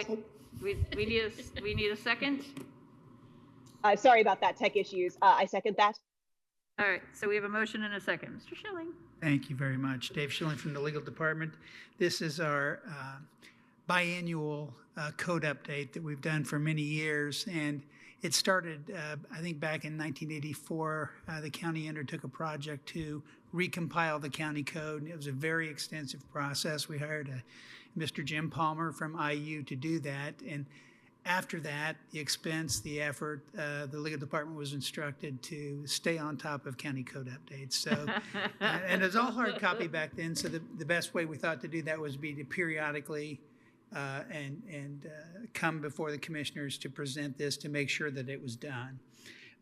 Wait, we need a second. Sorry about that, tech issues. I second that. All right, so we have a motion and a second. Mr. Schilling. Thank you very much. Dave Schilling from the Legal Department. This is our biannual code update that we've done for many years. And it started, I think, back in 1984. The county undertook a project to recompile the county code. And it was a very extensive process. We hired Mr. Jim Palmer from IU to do that. And after that, the expense, the effort, the legal department was instructed to stay on top of county code updates. So, and it was all hard copy back then. So the best way we thought to do that was to periodically come before the commissioners to present this to make sure that it was done.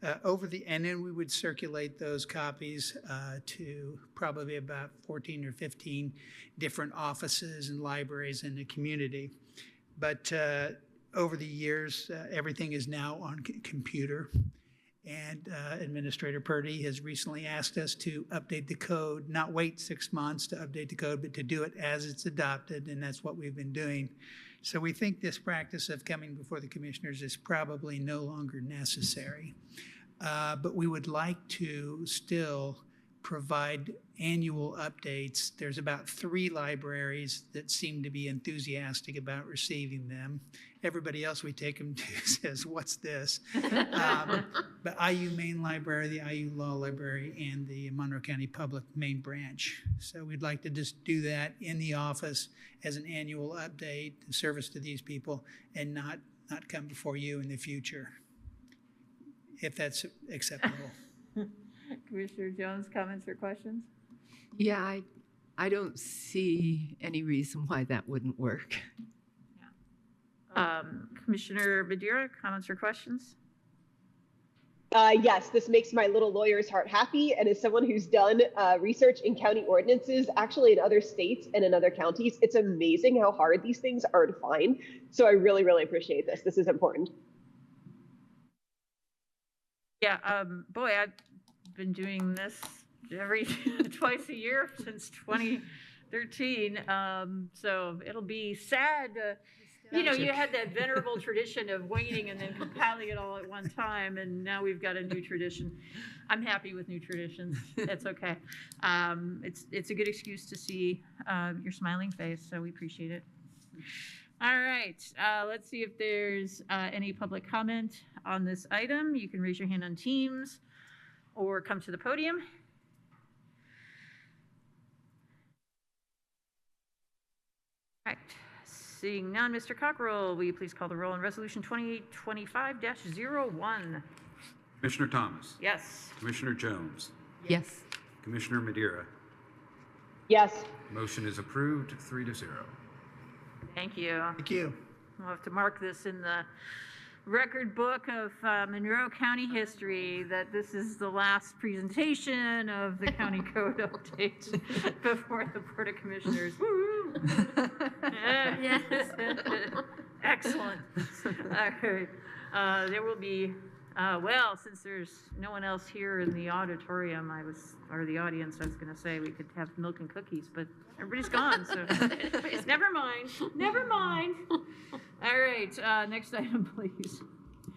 And then we would circulate those copies to probably about 14 or 15 different offices and libraries in the community. But over the years, everything is now on computer. And Administrator Purdy has recently asked us to update the code, not wait 6 months to update the code, but to do it as it's adopted, and that's what we've been doing. So we think this practice of coming before the commissioners is probably no longer necessary. But we would like to still provide annual updates. There's about 3 libraries that seem to be enthusiastic about receiving them. Everybody else we take them to says, what's this? But IU Main Library, the IU Law Library, and the Monroe County Public Main Branch. So we'd like to just do that in the office as an annual update, service to these people, and not come before you in the future, if that's acceptable. Commissioner Jones, comments or questions? Yeah, I don't see any reason why that wouldn't work. Commissioner Madeira, comments or questions? Yes, this makes my little lawyer's heart happy. And as someone who's done research in county ordinances, actually in other states and in other counties, it's amazing how hard these things are to find. So I really, really appreciate this. This is important. Yeah, boy, I've been doing this twice a year since 2013. So it'll be sad. You had that venerable tradition of waiting and then compiling it all at one time, and now we've got a new tradition. I'm happy with new traditions. That's okay. It's a good excuse to see your smiling face, so we appreciate it. All right, let's see if there's any public comment on this item. You can raise your hand on Teams or come to the podium. All right. Seeing none, Mr. Cockrell, will you please call the roll on Resolution 2025-01? Commissioner Thomas. Yes. Commissioner Jones. Yes. Commissioner Madeira. Yes. Motion is approved, 3-0. Thank you. Thank you. We'll have to mark this in the record book of Monroe County history that this is the last presentation of the county code update before the Board of Commissioners. Woo! Yes. Excellent. All right. There will be, well, since there's no one else here in the auditorium, or the audience, I was going to say we could have milk and cookies, but everybody's gone, so never mind. Never mind. All right, next item, please.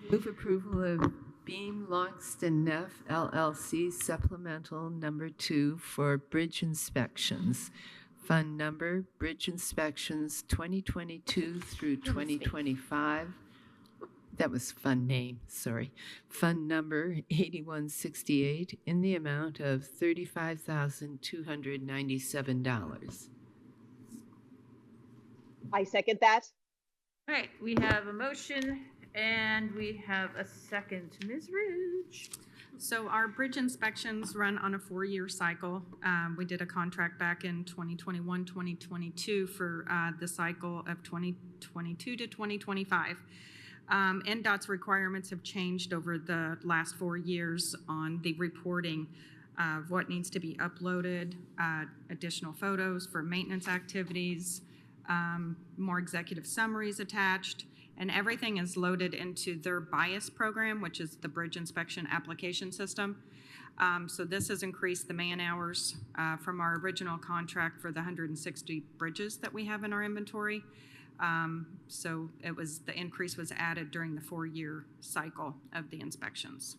Move approval of Beam Longston Neff LLC Supplemental Number 2 for bridge inspections. Fund number, bridge inspections 2022 through 2025. That was fund name, sorry. Fund number 8168 in the amount of $35,297. I second that. All right, we have a motion and we have a second. Ms. Ridge. So our bridge inspections run on a 4-year cycle. We did a contract back in 2021, 2022 for the cycle of 2022 to 2025. NDOT's requirements have changed over the last 4 years on the reporting of what needs to be uploaded, additional photos for maintenance activities, more executive summaries attached, and everything is loaded into their BIAS program, which is the Bridge Inspection Application System. So this has increased the man hours from our original contract for the 160 bridges that we have in our inventory. So the increase was added during the 4-year cycle of the inspections.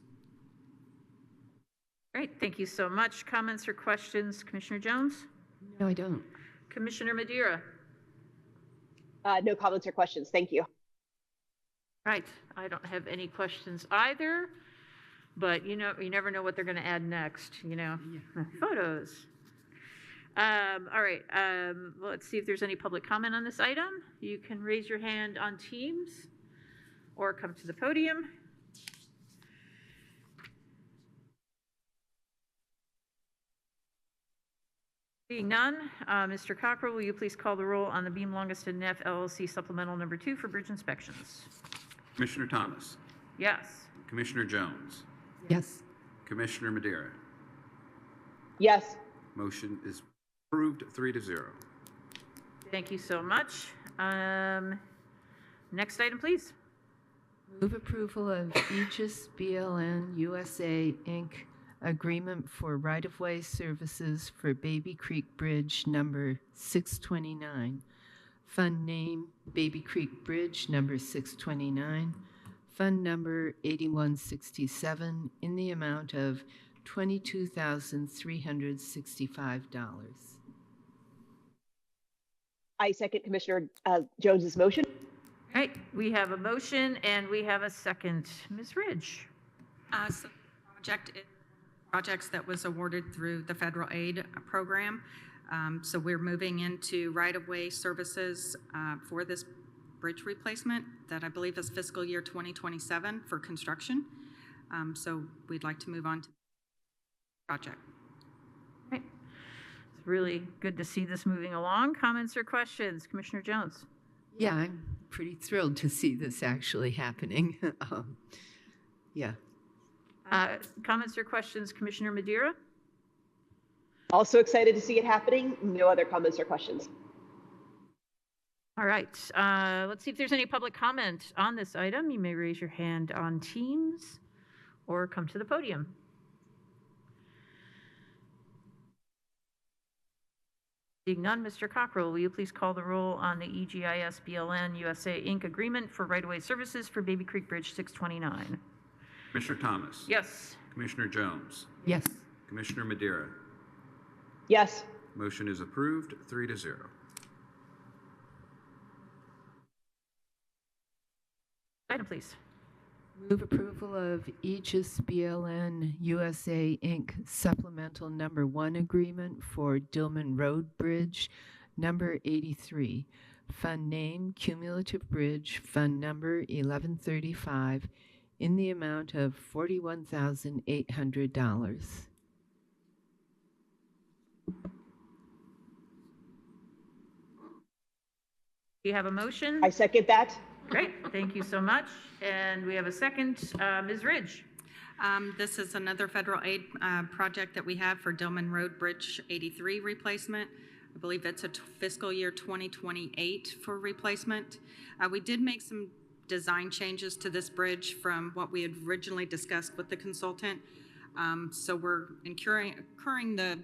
Great, thank you so much. Comments or questions, Commissioner Jones? No, I don't. Commissioner Madeira? No comments or questions. Thank you. Right, I don't have any questions either, but you never know what they're going to add next, Photos. All right, let's see if there's any public comment on this item. You can raise your hand on Teams or come to the podium. Seeing none, Mr. Cockrell, will you please call the roll on the Beam Longiston Neff LLC Supplemental Number 2 for bridge inspections? Commissioner Thomas. Yes. Commissioner Jones. Yes. Commissioner Madeira. Yes. Motion is approved, 3-0. Thank you so much. Next item, please. Move approval of Aegis BLN USA Inc. Agreement for right-of-way services for Baby Creek Bridge number 629. Fund name, Baby Creek Bridge number 629. Fund number 8167 in the amount of $22,365. I second Commissioner Jones's motion. All right, we have a motion and we have a second. Ms. Ridge. So the projects that was awarded through the federal aid program. So we're moving into right-of-way services for this bridge replacement that I believe is fiscal year 2027 for construction. So we'd like to move on to the project. Right. It's really good to see this moving along. Comments or questions? Commissioner Jones. Yeah, I'm pretty thrilled to see this actually happening. Yeah. Comments or questions, Commissioner Madeira? Also excited to see it happening. No other comments or questions. All right, let's see if there's any public comment on this item. You may raise your hand on Teams or come to the podium. Seeing none, Mr. Cockrell, will you please call the roll on the EGIS BLN USA Inc. agreement for right-of-way services for Baby Creek Bridge 629? Commissioner Thomas. Yes. Commissioner Jones. Yes. Commissioner Madeira. Yes. Motion is approved, 3-0. Item, please. Move approval of Aegis BLN USA Inc. Supplemental Number 1 Agreement for Dillman Road Bridge, number 83. Fund name, Cumulative Bridge, Fund number 1135, in the amount of $41,800. Do you have a motion? I second that. Great, thank you so much. And we have a second, Ms. Ridge. This is another federal aid project that we have for Dillman Road Bridge 83 replacement. I believe it's a fiscal year 2028 for replacement. We did make some design changes to this bridge from what we had originally discussed with the consultant. So we're incurring the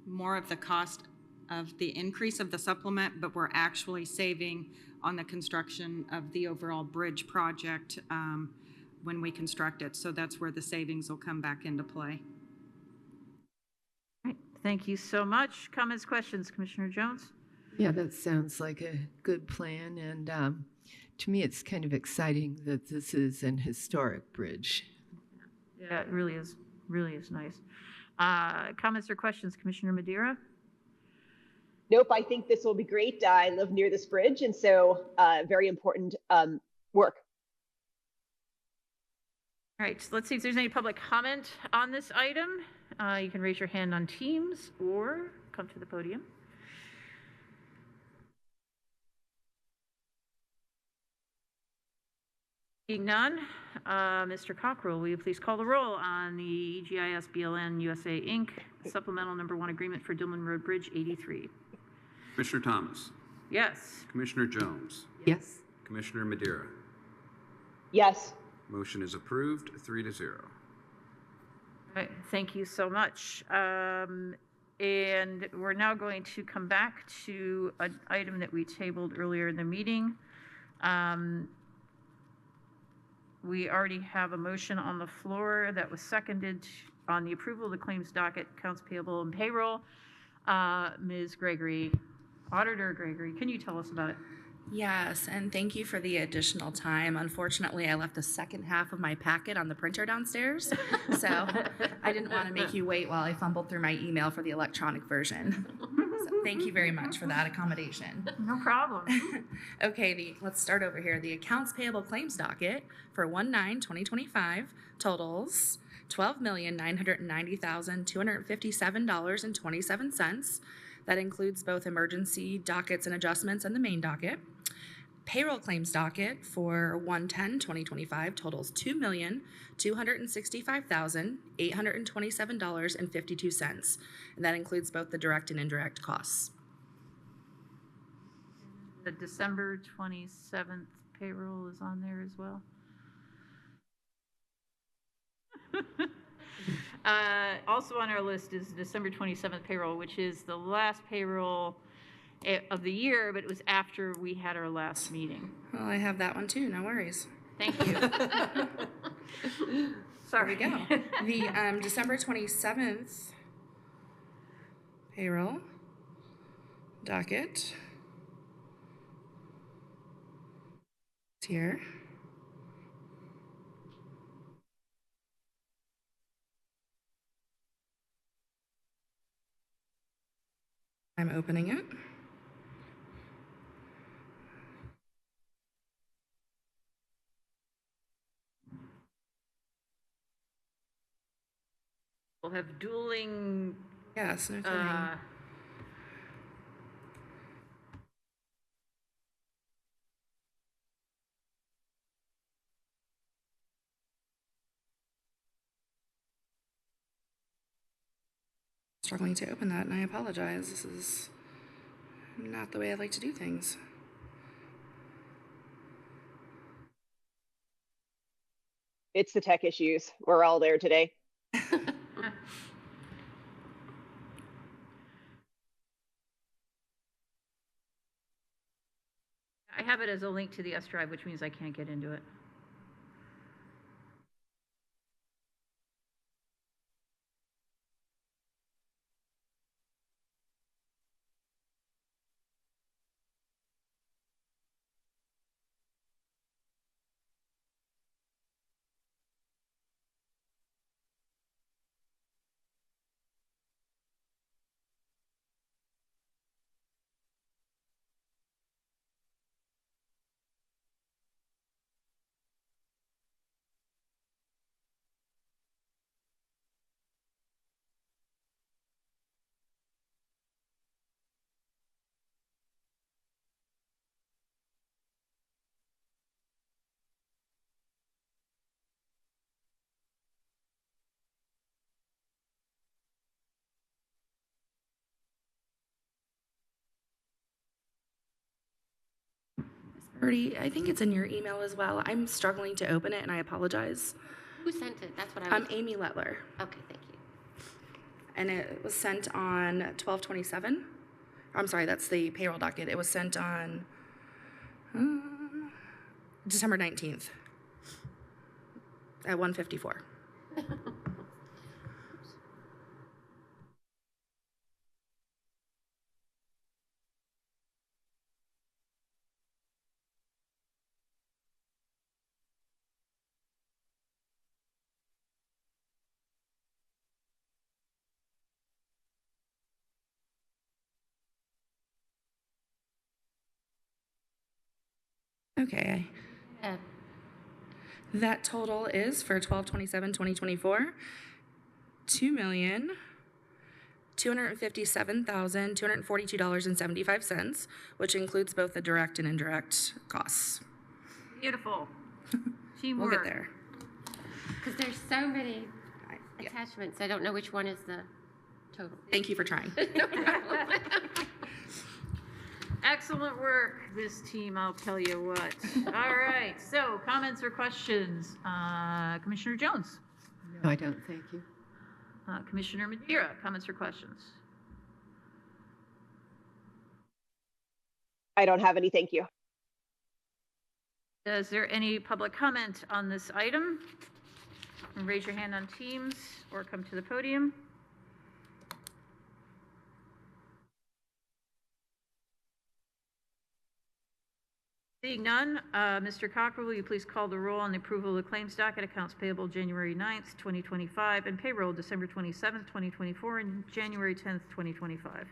more of the cost of the increase of the supplement, but we're actually saving on the construction of the overall bridge project when we construct it. So that's where the savings will come back into play. All right, thank you so much. Comments, questions, Commissioner Jones? Yeah, that sounds like a good plan. And to me, it's kind of exciting that this is an historic bridge. Yeah, it really is nice. Comments or questions, Commissioner Madeira? Nope, I think this will be great. I live near this bridge, and so very important work. All right, so let's see if there's any public comment on this item. You can raise your hand on Teams or come to the podium. Seeing none, Mr. Cockrell, will you please call the roll on the EGIS BLN USA Inc. Supplemental Number 1 Agreement for Dillman Road Bridge 83? Commissioner Thomas, Yes. Commissioner Jones, Yes. Commissioner Madeira. Yes. Motion is approved, 3-0. All right, thank you so much. And we're now going to come back to an item that we tabled earlier in the meeting. We already have a motion on the floor that was seconded on the approval of the claims docket, accounts payable, and payroll. Ms. Gregory, Auditor Gregory, can you tell us about it? Yes, and thank you for the additional time. Unfortunately, I left the second half of my packet on the printer downstairs, so I didn't want to make you wait while I fumbled through my email for the electronic version. So thank you very much for that accommodation. No problem. Okay, let's start over here. The accounts payable claims docket for 1/9/2025 totals $12,990,257.27. That includes both emergency dockets and adjustments and the main docket. Payroll claims docket for 1/10/2025 totals $2,265,827.52, and that includes both the direct and indirect costs. The December 27th payroll is on there as well. Also on our list is December 27th payroll, which is the last payroll of the year, but it was after we had our last meeting. Well, I have that one too, no worries. Thank you. Sorry. There we go. The December 27th payroll docket is here. I'm opening it. We'll have dueling. Yes, no kidding. Struggling to open that, and I apologize. This is not the way I like to do things. It's the tech issues. We're all there today. I have it as a link to the S drive, which means I can't get into it. Already, I think it's in your email as well. I'm struggling to open it, and I apologize. Who sent it? That's what I was. Amy Letler, Okay, thank you. and it was sent on 12/27. I'm sorry, that's the payroll docket. It was sent on December 19th at 1:54. Okay. That total is for 12/27/2024, $2,257,242.75, which includes both the direct and indirect costs. Beautiful. We'll Teamwork. get there. Because there's so many attachments, I don't know which one is the total. Thank you for trying. No problem. Excellent work, this team, I'll tell you what. All right, so comments or questions? Commissioner Jones? No, I don't, thank you. Commissioner Madeira, comments or questions? I don't have any, thank you. Is there any public comment on this item? Raise your hand on Teams or come to the podium. Seeing none, Mr. Cockrell, will you please call the roll on the approval of the claims docket, accounts payable January 9th, 2025, and payroll December 27th, 2024, and January 10th, 2025?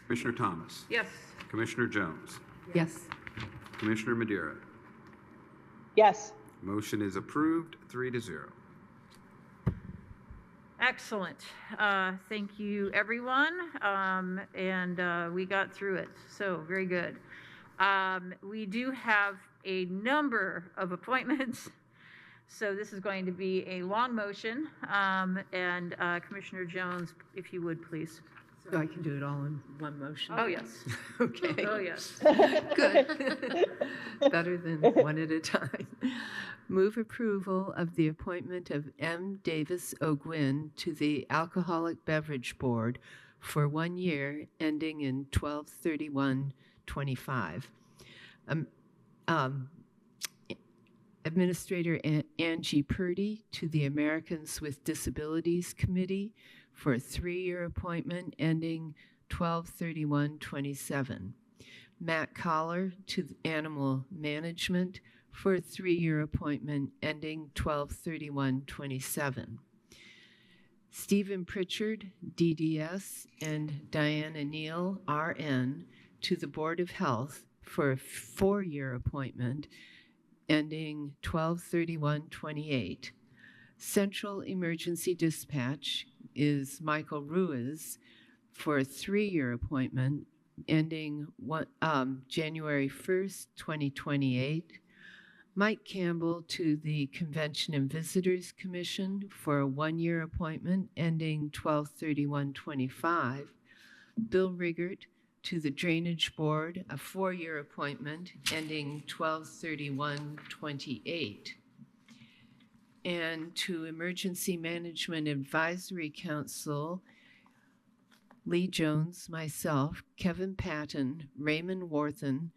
Commissioner Thomas. Yes. Commissioner Jones. Yes. Commissioner Madeira. Yes. Motion is approved, 3-0. Excellent. Thank you, everyone. We got through it, so very good. We do have a number of appointments, so this is going to be a long motion. Commissioner Jones, if you would, please. So I can do it all in one motion? Oh, yes. Okay. Oh, yes. Good. Better than one at a time. Move approval of the appointment of M. Davis O'Gwyn to the Alcoholic Beverage Board for 1 year, ending in 12/31/25. Administrator Angie Purdy to the Americans with Disabilities Committee for a 3-year appointment ending 12/31/27. Matt Collar to Animal Management for a 3-year appointment ending 12/31/27. Stephen Pritchard, DDS, and Diana Neal, RN, to the Board of Health for a 4-year appointment ending 12/31/28. Central Emergency Dispatch is Michael Ruiz for a 3-year appointment ending January 1st, 2028. Mike Campbell to the Convention and Visitors Commission for a 1-year appointment ending 12/31/25. Bill Riggert to the Drainage Board, a 4-year appointment ending 12/31/28. And to Emergency Management Advisory Council, Lee Jones, myself, Kevin Patton, Raymond Worthen,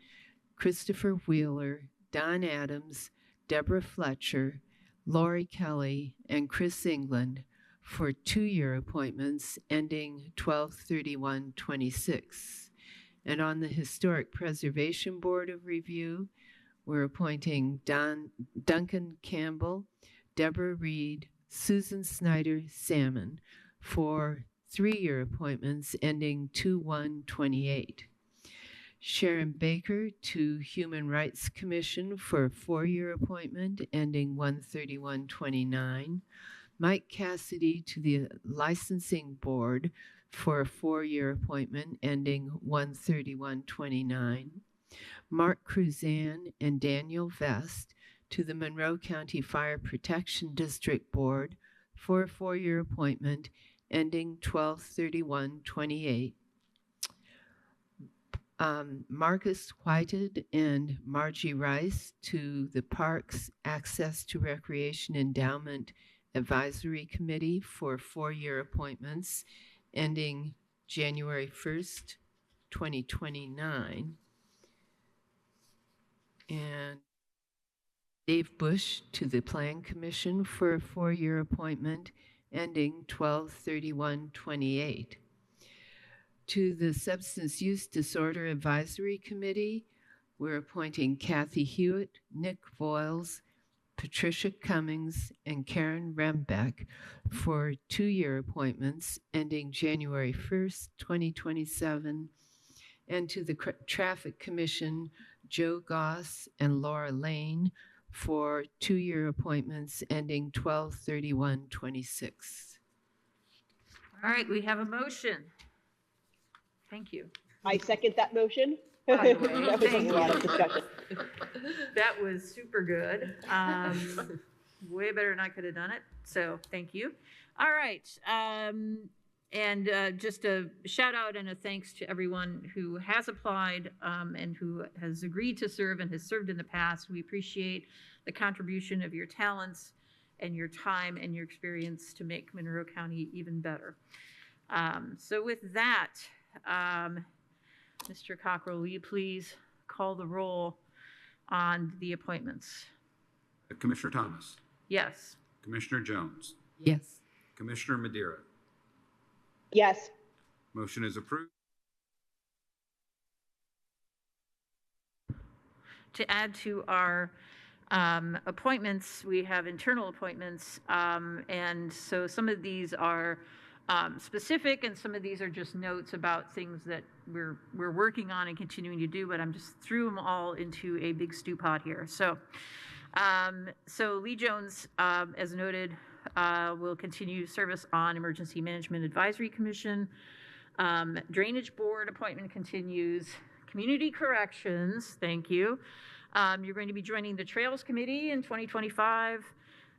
Christopher Wheeler, Don Adams, Deborah Fletcher, Lori Kelly, and Chris England for 2-year appointments ending 12/31/26. And on the Historic Preservation Board of Review, we're appointing Duncan Campbell, Deborah Reed, Susan Snyder Salmon for 3-year appointments ending 2/1/28. Sharon Baker to Human Rights Commission for a 4-year appointment ending 1/31/29. Mike Cassidy to the Licensing Board for a 4-year appointment ending 1/31/29. Mark Cruzan and Daniel Vest to the Monroe County Fire Protection District Board for a 4-year appointment ending 12/31/28. Marcus Whited and Margie Rice to the Parks Access to Recreation Endowment Advisory Committee for 4-year appointments ending January 1st, 2029. And Dave Bush to the Plan Commission for a 4-year appointment ending 12/31/28. To the Substance Use Disorder Advisory Committee, we're appointing Kathy Hewitt, Nick Voiles, Patricia Cummings, and Karen Rembeck for 2-year appointments ending January 1st, 2027. And to the Traffic Commission, Joe Goss and Laura Lane for 2-year appointments ending 12/31/26. All right, we have a motion. Thank you. I second that motion. By the way, That was a thank lot you. of discussion. That was super good. Way better than I could have done it. So thank you. All right. Just a shout out and a thanks to everyone who has applied and who has agreed to serve and has served in the past. We appreciate the contribution of your talents and your time and your experience to make Monroe County even better. So with that, Mr. Cockrell, will you please call the roll on the appointments? Commissioner Thomas, Yes. Commissioner Jones, Yes. Commissioner Madeira. Yes. Motion is approved. To add to our appointments, we have internal appointments, and so some of these are specific, and some of these are just notes about things that we're working on and continuing to do. But I'm just threw them all into a big stew pot here. So Lee Jones, as noted, will continue service on Emergency Management Advisory Commission. Drainage Board appointment continues. Community Corrections, thank you. You're going to be joining the Trails Committee in 2025,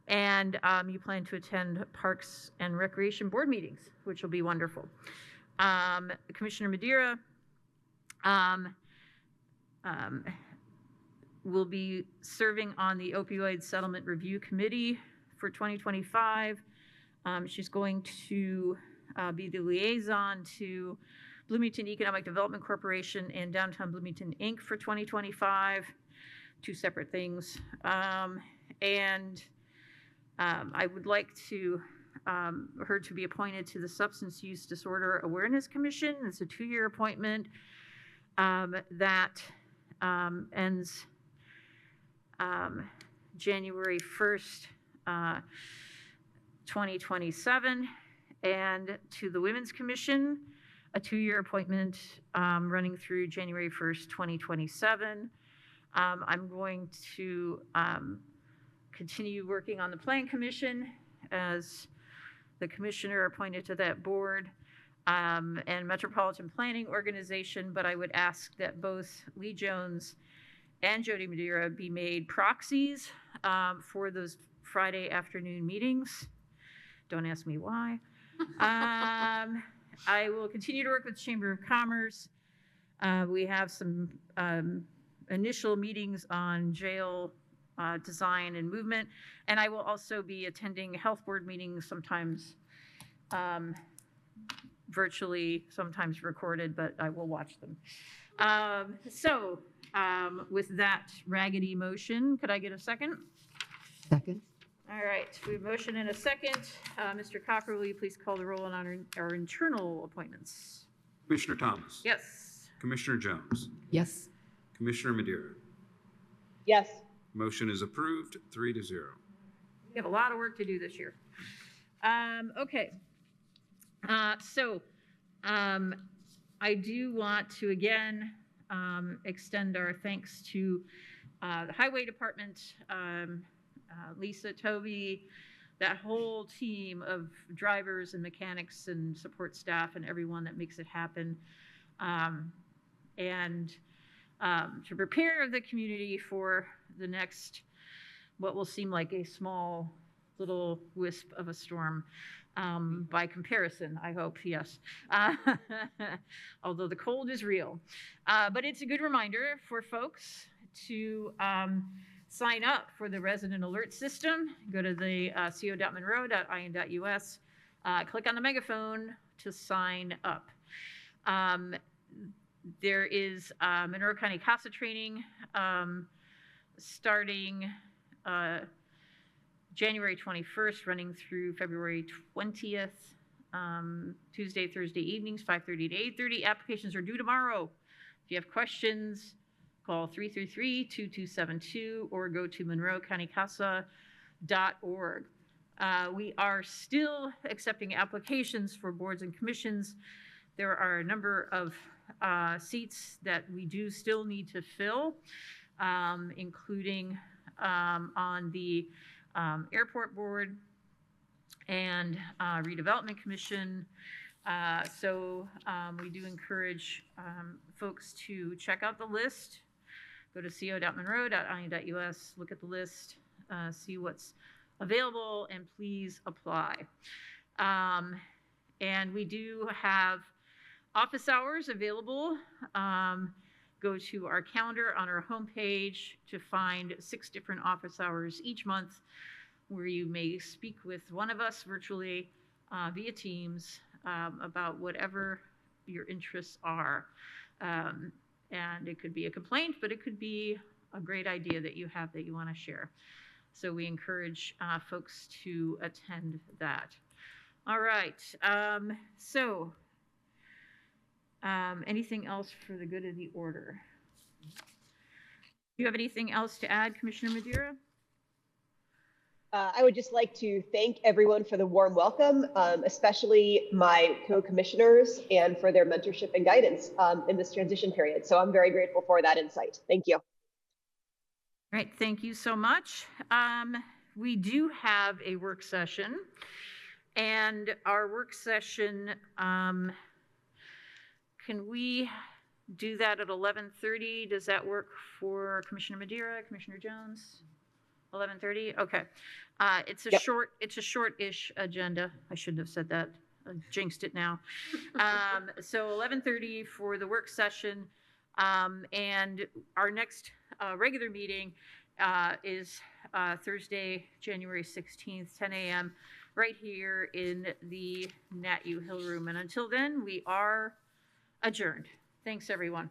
and you plan to attend Parks and Recreation Board meetings, which will be wonderful. Commissioner Madeira will be serving on the Opioid Settlement Review Committee for 2025. She's going to be the liaison to Bloomington Economic Development Corporation and Downtown Bloomington, Inc. for 2025, 2 separate things. I would like to her to be appointed to the Substance Use Disorder Awareness Commission. It's a 2-year appointment that ends January 1st, 2027. And to the Women's Commission, a 2-year appointment running through January 1st, 2027. I'm going to continue working on the Plan Commission as the commissioner appointed to that board, and Metropolitan Planning Organization, but I would ask that both Lee Jones and Jody Madeira be made proxies for those Friday afternoon meetings. Don't ask me why. I will continue to work with Chamber of Commerce. We have some initial meetings on jail design and movement, and I will also be attending health board meetings, sometimes virtually, sometimes recorded, but I will watch them. With that raggedy motion, could I get a second? Second. All right, we have a motion and a second. Mr. Cocker, will you please call the roll on our internal appointments? Commissioner Thomas. Yes. Commissioner Jones. Yes. Commissioner Madeira. Yes. Motion is approved, 3-0. We have a lot of work to do this year. Okay. I do want to again extend our thanks to the Highway Department, Lisa, Toby, that whole team of drivers and mechanics and support staff and everyone that makes it happen. To prepare the community for the next, what will seem like a small little wisp of a storm. By comparison, I hope, yes. Although the cold is real. But it's a good reminder for folks to sign up for the resident alert system. Go to the co.monroe.in.us, click on the megaphone to sign up. There is Monroe County CASA training starting January 21st, running through February 20th, Tuesday, Thursday evenings, 5:30 to 8:30. Applications are due tomorrow. If you have questions, call 333-2272 or go to monroecountycasa.org. We are still accepting applications for boards and commissions. There are a number of seats that we do still need to fill, including on the Airport Board and Redevelopment Commission. So we do encourage folks to check out the list. Go to co.monroe.in.us, look at the list, see what's available, and please apply. And we do have office hours available. Go to our calendar on our homepage to find 6 different office hours each month where you may speak with one of us virtually via Teams about whatever your interests are. And it could be a complaint, but it could be a great idea that you have that you want to share. So we encourage folks to attend that. All right. Anything else for the good of the order? Do you have anything else to add, Commissioner Madeira? I would just like to thank everyone for the warm welcome, especially my co-commissioners and for their mentorship and guidance in this transition period. So I'm very grateful for that insight. Thank you. All right, thank you so much. We do have a work session, and our work session, can we do that at 11:30? Does that work for Commissioner Madeira, Commissioner Jones? 11:30? Okay. It's a short-ish agenda. I shouldn't have said that. I jinxed it now. So 11:30 for the work session. And our next regular meeting is Thursday, January 16th, 10 a.m. right here in the Nat U Hill Room. And until then, we are adjourned. Thanks, everyone.